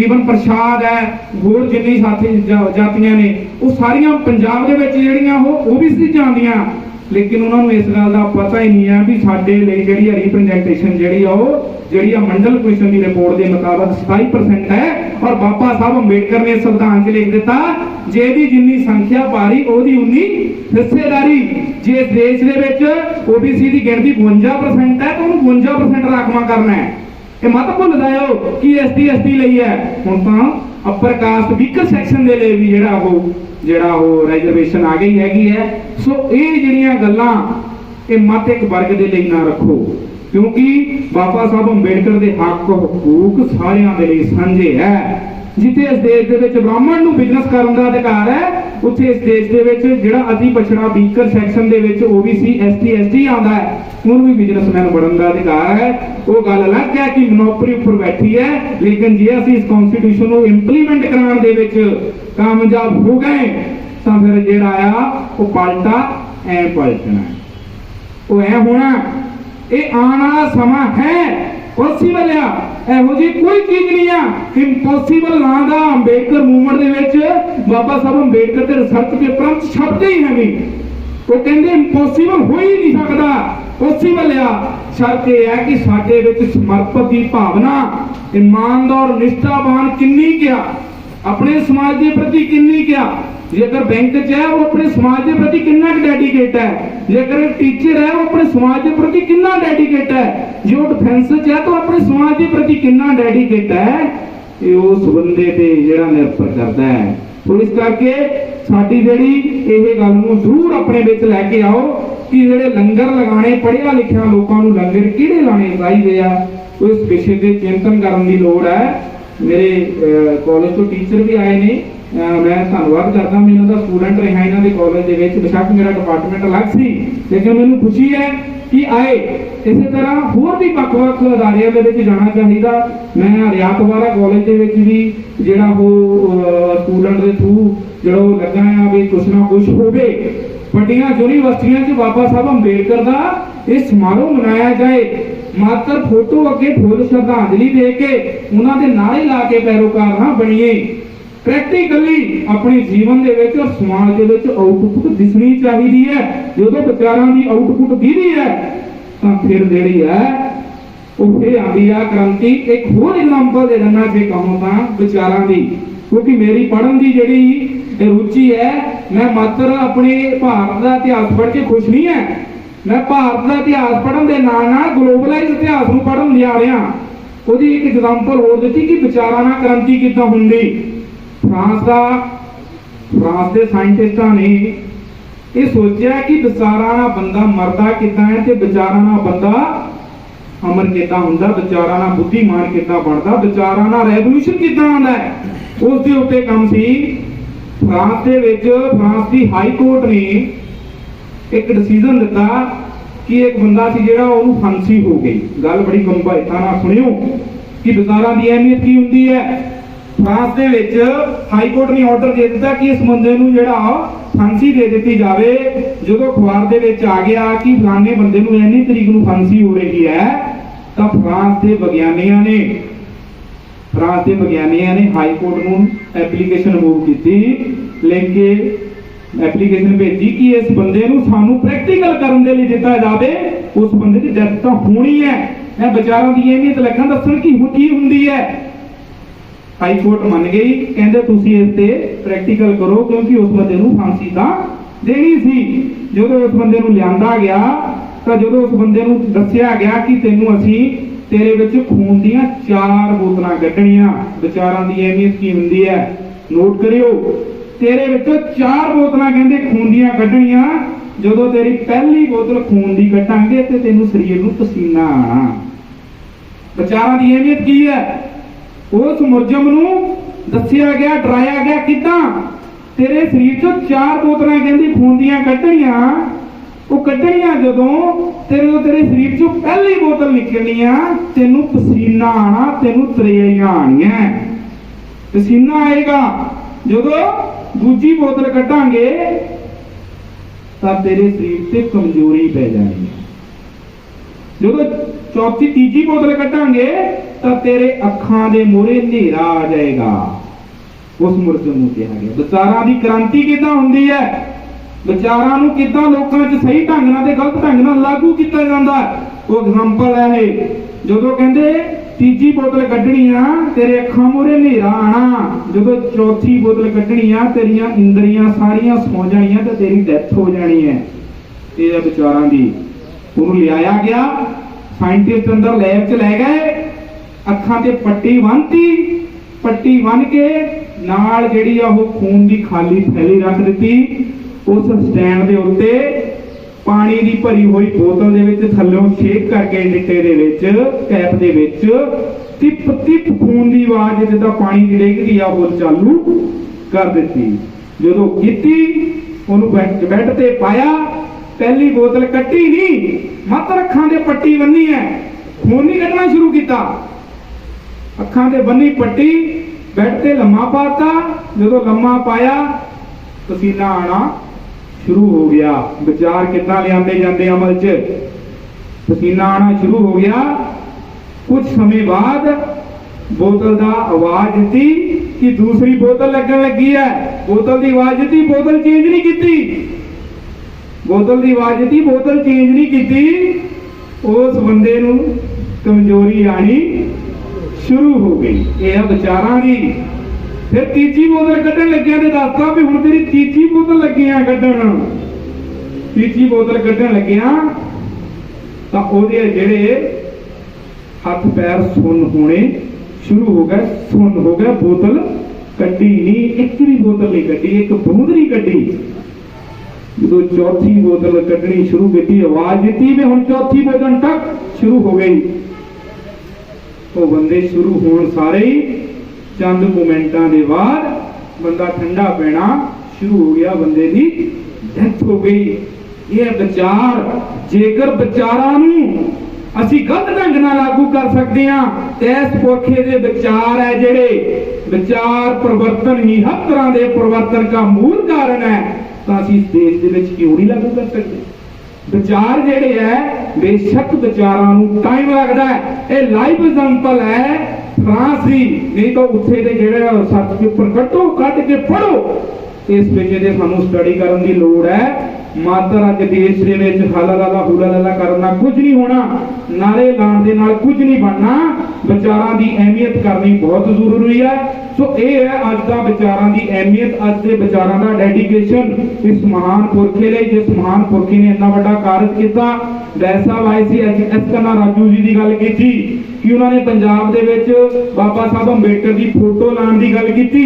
ईवन प्रसाद है, होर जिन्नी साथी जातियां ने, वो सारियां पंजाब दे विच जिहड़ियां वो ओबीसी च आंदियां। लेकिन उन्होंने इस गल का पता ही नहीं है भी साडे लई जिहड़ी रिप्रजेंटेशन जिहड़ी मंडल कमीशन की रिपोर्ट के मुताबिक 27% है। और बाबा साहब अंबेडकर ने संविधान च लिख दिता, जेदी जिन्नी संख्या पारी ओदी उन्नी हिस्सेदारी। जे इस देश दे विच ओबीसी की गिनती 52% है तो उन्होंने 52% राखवा करना है। ये मत भुल जाओ कि एसटी लई है। हुण तां अपर कास्ट वीकर सैक्शन दे लई भी जिहड़ा वो रिजर्वेशन आ गई हैगी है। सो ये जिहड़ियां गल्लां ये मत एक वर्ग दे लई ना रखो, क्योंकि बाबा साहब अंबेडकर के हक हकूक सारियां दे लई सांझे है। जिथे इस देश दे विच ब्राह्मण नूं बिजनेस करन दा अधिकार है, उत्थे इस देश दे विच जिहड़ा अति पछड़ा वीकर सैक्शन दे विच ओबीसी एसटी आंदा है, उन्होंने भी बिजनेसमैन बनने का अधिकार है। वो गल अलग है कि मोनोपली उपर बैठी है, लेकिन जे असीं इस कॉन्स्टिट्यूशन को इंप्लीमेंट कराने दे विच कामयाब हो गए तो फिर जिहड़ा वो पलटा ऐ पलटना, वो ऐ होना ये आने वाला समा है पॉसीबल आ, ਇਹੋ ਜਿਹੀ ਕੋਈ ਚੀਜ਼ ਨਹੀਂ ਆ ਇੰਪੋਸੀਬਲ ਨਾਂ ਦਾ ਅੰਬੇਡਕਰ ਮੂਵਮੈਂਟ ਦੇ ਵਿੱਚ ਬਾਬਾ ਸਾਹਿਬ ਅੰਬੇਡਕਰ ਦੇ ਰਿਸਰਚ ਪੇਪਰਾਂ 'ਚ ਛਪਦੇ ਹੀ ਹੈ ਨਹੀਂ। ਉਹ ਕਹਿੰਦੇ ਇੰਪੋਸੀਬਲ ਹੋ ਹੀ ਨਹੀਂ ਸਕਦਾ, ਪੋਸੀਬਲ ਆ। ਸ਼ਰਤ ਇਹ ਹੈ ਕਿ ਸਾਡੇ ਵਿੱਚ ਸਮਰਪਿਤ ਦੀ ਭਾਵਨਾ, ਇਮਾਨਦਾਰ ਨਿਸ਼ਠਾਵਾਨ ਕਿੰਨੀ ਕਿਆ, ਆਪਣੇ ਸਮਾਜ ਦੇ ਪ੍ਰਤੀ ਕਿੰਨੀ ਕਿਆ। जेकर बैंक च है वो अपने समाज के प्रति कितना डेडिकेट है, जेकर टीचर है वो अपने समाज के प्रति कितना डेडिकेट है, जो डिफेंस च है तो अपने समाज के प्रति कितना डेडिकेट है, ये उस बंदे ते जेड़ा निर्भर करता है। तो इस करके साडी जेड़ी ये गल नूं जरूर अपने विच लैके आओ कि जेड़े लंगर लगाने पढ़िया लिखिया लोगों नूं लंगर किहड़े लाने चाहिए आ, उस विषय ते चिंतन करन दी लोड़ है। मेरे कॉलेज तो टीचर भी आए ने, मैं धन्नवाद करदा, मैं इन्हां दा स्टूडेंट रहा इन्हां दे कॉलेज दे विच, बेशक मेरा डिपार्टमेंट अलग सी लेकिन मैनूं खुशी है कि आए। इसे तरह होर भी ਵੱਖ-ਵੱਖ ਅਦਾਰਿਆਂ ਦੇ ਵਿੱਚ ਜਾਣਾ ਚਾਹੀਦਾ। मैं रियात वाला कॉलेज ਦੇ ਵਿੱਚ ਵੀ ਜਿਹੜਾ ਉਹ स्टूडेंट ਦੇ थ्रू ਜਿਹੜਾ ਲੱਗਾ ਆ ਵੀ कुछ ना कुछ होवे। ਵੱਡੀਆਂ यूनिवर्सिटियां 'ਚ बाबा साहब अंबेडकर ਦਾ ਇਹ ਸਮਾਰੋਹ ਮਨਾਇਆ ਜਾਏ, मात्र फोटो अगे फुल श्रद्धांजलि दे के उन्होंने नारे ला के पैरोकार ना बनिए। प्रैक्टिकली अपने जीवन दे विच और समाज दे विच आउटपुट दिसनी चाहिए है। जो विचारां दी आउटपुट दिखदी है तो फिर जिहड़ी है वो आंदी आ क्रांति। एक होर एग्जांपल दे देना जे कहूं तां विचारां दी, क्योंकि मेरी पढ़न दी जिहड़ी रुचि है, मैं मात्र अपने भारत का इतिहास पढ़ के खुश नहीं है, मैं भारत का इतिहास पढ़न के नाल नाल ग्लोबलाइज इतिहास नूं पढ़न जा रहा। ਉਹਦੀ एक एग्जांपल होर ਦਿੱਤੀ कि विचारां नाल क्रांति किद्दां हुंदी। फ्रांस के साइंटिस्टां ने ये सोचा कि विचारां नाल बंदा मरदा किद्दां है ते विचारां नाल बंदा अमर किद्दां हुंदा, विचारां नाल बुद्धिमान किद्दां बनदा, विचारां नाल रेवोल्यूशन किद्दां आंदा है। उस दे उत्ते काम सी। फ्रांस दे विच फ्रांस दी हाई कोर्ट ने एक डिसीजन दिता कि एक बंदा सी जेड़ा ओनू फांसी हो गई। गल बड़ी गंभीरता नाल सुनियो कि विचारां दी अहमियत की हुंदी है। फ्रांस दे विच हाई कोर्ट ने ऑर्डर दे दिता कि इस बंदे नू जेड़ा फांसी दे दी जावे। जदों अखबार दे विच आ गया कि फलाने बंदे नू इन्नी तरीक नू फांसी हो रही है, तां फ्रांस दे विग्यानियां ने हाई कोर्ट नू एप्लीकेशन मूव कीती, लेके एप्लीकेशन भेजी कि इस बंदे नू सानू प्रैक्टिकल करन दे लई दिता जावे, उस बंदे दी डेथ तां होनी है। मैं विचारां दी अहमियत लगा दस्सण की हुंदी है। हाई कोर्ट मन गई, कहंदे तुसीं इस ते प्रैक्टिकल करो क्योंकि उस बंदे नू फांसी तां देनी सी। जदों उस बंदे नू लिआंदा गया तां जदों उस बंदे नू दस्सिया गया कि तैनू असीं तेरे विच खून दीयां 4 बोतलां कड्ढणीआं। विचारां दी अहमियत की हुंदी है, नोट करियो। तेरे विचों 4 बोतलां कहंदे खून दीयां कड्ढणीआं। जदों तेरी पहली बोतल खून दी कट्टांगे ते तैनूं शरीर नूं पसीना आना। विचारां दी अहमियत की है। उस मुलजम नूं दस्सिया गया, डराया गया किदां तेरे शरीर चों 4 बोतलां कहंदी खून दीयां कड्ढणीआं। वो कड्ढणीआं जदों तेरे शरीर चों पहली बोतल निकलणीआं, तैनूं पसीना आना, तैनूं तरेइयां आणीआं। पसीना आएगा। जदों दूजी बोतल कटांगे तां तेरे शरीर से कमजोरी पै जानी है। जदों तीजी बोतल कटांगे तां तेरे अखां दे मोहरे नेरा आ जाएगा। उस मुलजम नूं कहा गया विचारां दी क्रांति किदां हुंदी है, विचारां नूं किदां लोकां 'च सही ढंग नाल ते गलत ढंग नाल लागू कीता जांदा है। वो एग्जांपल है जदों कहंदे तीजी बोतल कड्ढणी आ तेरे अखां मोहरे नेरा आना, जदों चौथी बोतल कड्ढणी आ तेरियां इंद्रियां सारियां सौ जाणियां ते तेरी डेथ हो जानी है। ये विचारां दी उन्होंने लियाया गया, साइंटिस्ट अंदर लैब च लै गए, अखां ते पट्टी बन्नती, पट्टी बन के नाल जिहड़ी आ ओह खून दी खाली थैली रख दित्ती। उस स्टैंड दे उत्ते पानी दी भरी हुई बोतल दे विच थल्लों शेक करके डिट्टे दे विच कैप दे विच टिप टिप खून दी आवाज जिद्दां पानी दी डिगदी आ ओह चालू कर दित्ती। जदों कीती ओनू बैड ते पाया, पहली बोतल कट्टी नहीं, मात्र अखां दे पट्टी बन्नी है, खून नहीं कड्ढना शुरू किया। अखां दे बन्नी पट्टी, बैड ते लम्मा पाता। जदों लम्मा पाया पसीना आना शुरू हो गया। विचार कितना लियाते जाते अमल च, पसीना आना शुरू हो गया। कुछ समय बाद बोतल का आवाज दी कि दूसरी बोतल लगन लगी है। बोतल की आवाज दी, बोतल चेंज नहीं की। बोतल की आवाज दी, बोतल चेंज नहीं की। उस बंदे नूं कमजोरी आनी शुरू हो गई। यह विचारां दी। फिर तीजी बोतल कड्ढण लग्या ते दसदा भी हुण तेरी तीजी बोतल लगी आ कड्ढण। तीजी बोतल कड्ढण लग्या तां ओहदे जिहड़े हथ पैर सुन्न होने शुरू हो गए। सुन्न हो गया। बोतल कड्ढी नहीं, एक भी बोतल नहीं कड्ढी, एक बूंद नहीं कड्ढी। जो चौथी बोतल कड्ढनी शुरू की, आवाज दी भी हुण चौथी बोतल तक शुरू हो गई। तो बंदे शुरू होने सारे ही चंद मोमेंटां दे बाद बंदा ठंडा पैना शुरू हो गया, बंदे की डेथ हो गई। यह विचार जेकर विचारां नूं ਅਸੀਂ ਗਲਤ ਢੰਗ ਨਾਲ ਲਾਗੂ ਕਰ ਸਕਦੇ ਹਾਂ ਤੇ ਇਸ ਪੁਰਖੇ ਦੇ ਵਿਚਾਰ ਹੈ ਜਿਹੜੇ ਵਿਚਾਰ ਪਰਿਵਰਤਨ ਹੀ ਹਰ ਤਰ੍ਹਾਂ ਦੇ ਪਰਿਵਰਤਨ ਦਾ ਮੂਲ ਕਾਰਨ ਹੈ, ਤਾਂ ਅਸੀਂ ਇਸ ਦੇਸ਼ ਦੇ ਵਿੱਚ ਕਿਉਂ ਨਹੀਂ ਲਾਗੂ ਕਰ ਸਕਦੇ। ਵਿਚਾਰ ਜਿਹੜੇ ਹੈ ਬੇਸ਼ੱਕ ਵਿਚਾਰਾਂ ਨੂੰ ਟਾਈਮ ਲੱਗਦਾ ਹੈ। ਇਹ ਲਾਈਵ ਐਗਜ਼ਾਮਪਲ ਹੈ ਫਰਾਂਸ ਦੀ, ਨਹੀਂ ਤਾਂ ਉੱਥੇ ਦੇ ਜਿਹੜੇ ਸੱਚ ਪੇਪਰ ਕੱਢ ਕੇ ਪੜੋ। ਇਸ ਵਿਸ਼ੇ ਦੇ ਸਾਨੂੰ ਸਟੱਡੀ ਕਰਨ ਦੀ ਲੋੜ ਹੈ। ਮਾਤਰ ਅੱਜ ਦੇਸ਼ ਦੇ ਵਿੱਚ ਹਾਲਾ ਲਾਲਾ ਹੂਲਾ ਲਾਲਾ ਕਰਨਾ ਕੁਝ ਨਹੀਂ ਹੋਣਾ, ਨਾਰੇ ਲਾਉਣ ਦੇ ਨਾਲ ਕੁਝ ਨਹੀਂ ਬਣਨਾ। ਵਿਚਾਰਾਂ ਦੀ ਅਹਿਮੀਅਤ ਕਰਨੀ ਬਹੁਤ ਜ਼ਰੂਰੀ ਹੈ। ਸੋ ਇਹ ਹੈ ਅੱਜ ਦਾ ਵਿਚਾਰਾਂ ਦੀ ਅਹਿਮੀਅਤ, ਅੱਜ ਦੇ ਵਿਚਾਰਾਂ ਦਾ ਡੈਡੀਕੇਸ਼ਨ ਇਸ ਮਹਾਨ ਪੁਰਖੇ ਲਈ, ਜਿਸ ਮਹਾਨ ਪੁਰਖੇ ਨੇ ਇੰਨਾ ਵੱਡਾ ਕਾਰਜ ਕੀਤਾ। ਵੈਦ ਸਾਹਿਬ ਆਏ ਸੀ, ਐਸ ਕਰਨਾ ਰਾਜੂ ਜੀ ਦੀ ਗੱਲ ਕੀਤੀ ਕਿ ਉਹਨਾਂ ਨੇ ਪੰਜਾਬ ਦੇ ਵਿੱਚ ਬਾਬਾ ਸਾਹਿਬ ਅੰਬੇਡਕਰ ਦੀ ਫੋਟੋ ਲਾਉਣ ਦੀ ਗੱਲ ਕੀਤੀ।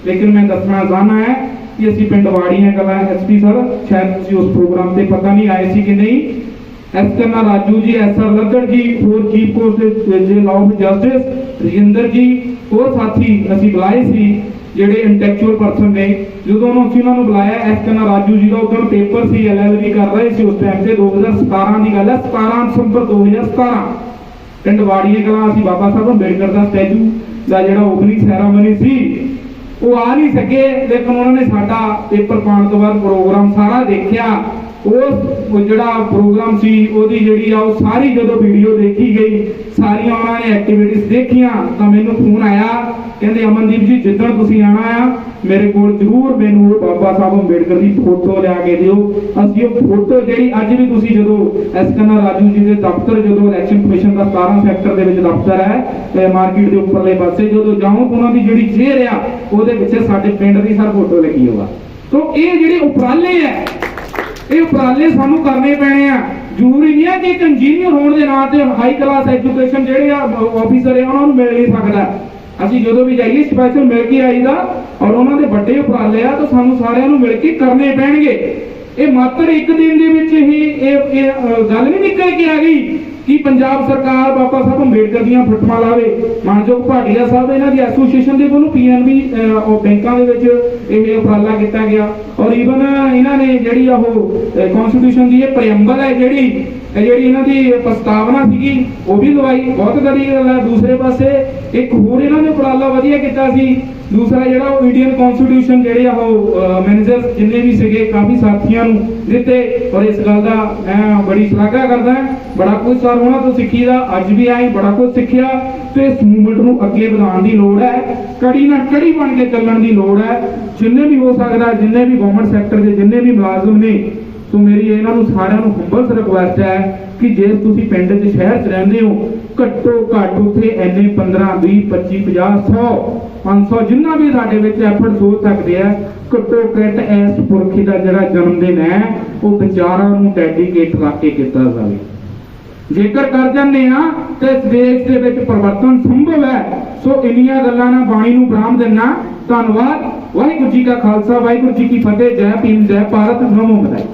ਲੇਕਿਨ ਮੈਂ ਦੱਸਣਾ ਚਾਹਨਾ ਹੈ कि असीं पिंड वाड़ियां कलां एसपी सर शायद तुसीं उस प्रोग्राम ते पता नहीं आए सी कि नहीं। एस करना राजू जी, SR लद्दड़ जी, होर chief court law of justice Rajinder ji और साथी असीं बुलाए सी ਜਿਹੜੇ ਇੰਟੈਕਚੁਅਲ ਪਰਸਨ ਨੇ। ਜਦੋਂ ਅਸੀਂ ਉਹਨਾਂ ਨੂੰ ਬੁਲਾਇਆ, ਐਸ ਕਰਨਾ ਰਾਜੂ ਜੀ ਦਾ ਉਦੋਂ ਪੇਪਰ ਸੀ, LLB ਕਰ ਰਹੇ ਸੀ ਉਸ ਟਾਈਮ ਤੇ 2017 ਦੀ ਗੱਲ ਹੈ, 17 ਦਸੰਬਰ 2017 ਪਿੰਡ ਵਾੜੀਆਂ ਕਲਾਂ ਅਸੀਂ ਬਾਬਾ ਸਾਹਿਬ ਅੰਬੇਡਕਰ ਦਾ ਸਟੈਚੂ ਦਾ ਜਿਹੜਾ ਓਪਨਿੰਗ ਸੈਰਾਮਨੀ ਸੀ ਉਹ ਆ ਨਹੀਂ ਸਕੇ। ਲੇਕਿਨ ਉਹਨਾਂ ਨੇ ਸਾਡਾ ਪੇਪਰ ਪਾਉਣ ਤੋਂ ਬਾਅਦ ਪ੍ਰੋਗਰਾਮ ਸਾਰਾ ਦੇਖਿਆ। ਉਹ ਜਿਹੜਾ ਪ੍ਰੋਗਰਾਮ ਸੀ ਉਹਦੀ ਜਿਹੜੀ ਆ ਉਹ ਸਾਰੀ ਜਦੋਂ ਵੀਡੀਓ ਦੇਖੀ ਗਈ, ਸਾਰੀਆਂ ਉਹਨਾਂ ਨੇ ਐਕਟੀਵਿਟੀਜ਼ ਦੇਖੀਆਂ, ਤਾਂ ਮੈਨੂੰ ਫੋਨ ਆਇਆ, ਕਹਿੰਦੇ ਅਮਨਦੀਪ ਜੀ ਜਿੱਦਣ ਤੁਸੀਂ ਆਣਾ ਆ ਮੇਰੇ ਕੋਲ ਜ਼ਰੂਰ ਮੈਨੂੰ ਬਾਬਾ ਸਾਹਿਬ ਅੰਬੇਡਕਰ ਦੀ ਫੋਟੋ ਲਿਆ ਕੇ ਦਿਓ। ਅਸੀਂ ਉਹ ਫੋਟੋ ਜਿਹੜੀ ਅੱਜ ਵੀ ਤੁਸੀਂ ਜਦੋਂ ਐਸ ਕਰਨਾ ਰਾਜੂ ਜੀ ਦੇ ਦਫ਼ਤਰ, ਜਦੋਂ ਇਲੈਕਸ਼ਨ ਕਮਿਸ਼ਨ ਦਾ 17 ਸੈਕਟਰ ਦੇ ਵਿੱਚ ਦਫ਼ਤਰ ਹੈ ਤੇ ਮਾਰਕੀਟ ਦੇ ਉੱਪਰਲੇ ਪਾਸੇ ਜਦੋਂ ਜਾਓ ਤਾਂ ਉਹਨਾਂ ਦੀ ਜਿਹੜੀ ਚੇਅਰ ਆ ਉਹਦੇ ਵਿੱਚ ਸਾਡੇ ਪਿੰਡ ਦੀ ਸਰ ਫੋਟੋ ਲੱਗੀ ਹੋਵਾ। ਸੋ ਇਹ ਜਿਹੜੇ ਉਪਰਾਲੇ ਆ, ਇਹ ਉਪਰਾਲੇ ਸਾਨੂੰ ਕਰਨੇ ਪੈਣੇ ਆ। ਜ਼ਰੂਰੀ ਨਹੀਂ ਹੈ ਕਿ ਇੱਕ ਇੰਜੀਨੀਅਰ ਹੋਣ ਦੇ ਨਾਂ ਤੇ ਹਾਈ ਕਲਾਸ ਐਜੂਕੇਸ਼ਨ ਜਿਹੜੇ ਆ ਆਫੀਸਰ ਆ ਉਹਨਾਂ ਨੂੰ ਮਿਲ ਨਹੀਂ ਸਕਦਾ। ਅਸੀਂ ਜਦੋਂ ਵੀ ਜਾਈਏ ਸਪੈਸ਼ਲ ਮਿਲ ਕੇ ਆਈਦਾ, ਔਰ ਉਹਨਾਂ ਦੇ ਵੱਡੇ ਉਪਰਾਲੇ ਆ ਤਾਂ ਸਾਨੂੰ ਸਾਰਿਆਂ ਨੂੰ ਮਿਲ ਕੇ ਕਰਨੇ ਪੈਣਗੇ। ਇਹ ਮਾਤਰ ਇੱਕ ਦਿਨ ਦੇ ਵਿੱਚ ਹੀ ਇਹ ਗੱਲ ਨਹੀਂ ਨਿਕਲ ਕੇ ਆ ਗਈ ਕਿ ਪੰਜਾਬ ਸਰਕਾਰ ਬਾਬਾ ਸਾਹਿਬ ਅੰਬੇਡਕਰ ਦੀਆਂ ਫੋਟੋਆਂ ਲਾਵੇ। ਮਾਨਯੋਗ ਭਾਟੀਆ ਸਾਹਿਬ ਇਹਨਾਂ ਦੀ ਐਸੋਸੀਏਸ਼ਨ ਦੇ ਵੱਲੋਂ PNB ਬੈਂਕਾਂ ਦੇ ਵਿੱਚ ਇਹ ਉਪਰਾਲਾ ਕੀਤਾ ਗਿਆ, ਔਰ ਈਵਨ ਇਹਨਾਂ ਨੇ ਜਿਹੜੀ ਉਹ ਕਨਸਟੀਟਿਊਸ਼ਨ ਦੀ ਇਹ ਪ੍ਰੀਐਂਬਲ ਹੈ ਜਿਹੜੀ ਇਹਨਾਂ ਦੀ ਪ੍ਰਸਤਾਵਨਾ ਸੀਗੀ ਉਹ ਵੀ ਲਵਾਈ। ਬਹੁਤ ਵਧੀਆ ਗੱਲ ਹੈ। ਦੂਸਰੇ ਪਾਸੇ ਇੱਕ ਹੋਰ ਇਹਨਾਂ ਨੇ ਉਪਰਾਲਾ ਵਧੀਆ ਕੀਤਾ ਸੀ। ਦੂਸਰਾ ਜਿਹੜਾ ਉਹ ਇੰਡੀਅਨ ਕਨਸਟੀਟਿਊਸ਼ਨ ਜਿਹੜੇ ਆ ਉਹ ਮੈਨੇਜਰ ਜਿੰਨੇ ਵੀ ਸੀਗੇ ਕਾਫੀ ਸਾਥੀਆਂ ਨੂੰ ਦਿੱਤੇ, ਔਰ ਇਸ ਗੱਲ ਦਾ ਮੈਂ ਬੜੀ ਸ਼ਲਾਘਾ ਕਰਦਾ। ਬੜਾ ਕੁਝ ਸਰ ਉਹਨਾਂ ਤੋਂ ਸਿੱਖੀਦਾ, ਅੱਜ ਵੀ ਆਏ ਬੜਾ ਕੁਝ ਸਿੱਖਿਆ। ਤੇ ਇਸ ਮੂਵਮੈਂਟ ਨੂੰ ਅੱਗੇ ਵਧਾਉਣ ਦੀ ਲੋੜ ਹੈ, ਕੜੀ ਨਾਲ ਕੜੀ ਬਣ ਕੇ ਚੱਲਣ ਦੀ ਲੋੜ ਹੈ। ਜਿੰਨੇ ਵੀ ਹੋ ਸਕਦਾ, ਜਿੰਨੇ ਵੀ ਗਵਰਨਮੈਂਟ ਸੈਕਟਰ ਦੇ ਜਿੰਨੇ ਵੀ ਮੁਲਾਜ਼ਮ ਨੇ, ਸੋ ਮੇਰੀ ਇਹਨਾਂ ਨੂੰ ਸਾਰਿਆਂ ਨੂੰ ਹੰਬਲ ਰਿਕੁਐਸਟ ਹੈ ਕਿ ਜੇ ਤੁਸੀਂ ਪਿੰਡ 'ਚ ਸ਼ਹਿਰ 'ਚ ਰਹਿੰਦੇ ਹੋ, ਘੱਟੋ ਘੱਟ ਉੱਥੇ ਇੰਨੇ 15 20 25 50 100 500 ਜਿੰਨਾ ਵੀ ਸਾਡੇ ਵਿੱਚ ਐਫਰਟਸ ਹੋ ਸਕਦੇ ਆ, ਘੱਟੋ ਘੱਟ ਇਸ ਪੁਰਖੀ ਦਾ ਜਿਹੜਾ ਜਨਮ ਦਿਨ ਹੈ ਉਹ ਵਿਚਾਰਾਂ ਨੂੰ ਡੈਡੀਕੇਟ ਰੱਖ ਕੇ ਕੀਤਾ ਜਾਵੇ। ਜੇਕਰ ਕਰ ਜਾਂਦੇ ਆ ਤੇ ਇਸ ਦੇਸ਼ ਦੇ ਵਿੱਚ ਪਰਿਵਰਤਨ ਸੰਭਵ ਹੈ। ਸੋ ਇੰਨੀਆਂ ਗੱਲਾਂ ਨਾਲ ਬਾਣੀ ਨੂੰ ਬਰਾਮ ਦਿੰਨਾ। ਧੰਨਵਾਦ। ਵਾਹਿਗੁਰੂ ਜੀ ਕਾ ਖਾਲਸਾ, ਵਾਹਿਗੁਰੂ ਜੀ ਕੀ ਫਤਿਹ। ਜੈ ਭੀਮ, ਜੈ ਭਾਰਤ, ਨਮੋ ਬੁੱਧਾਏ।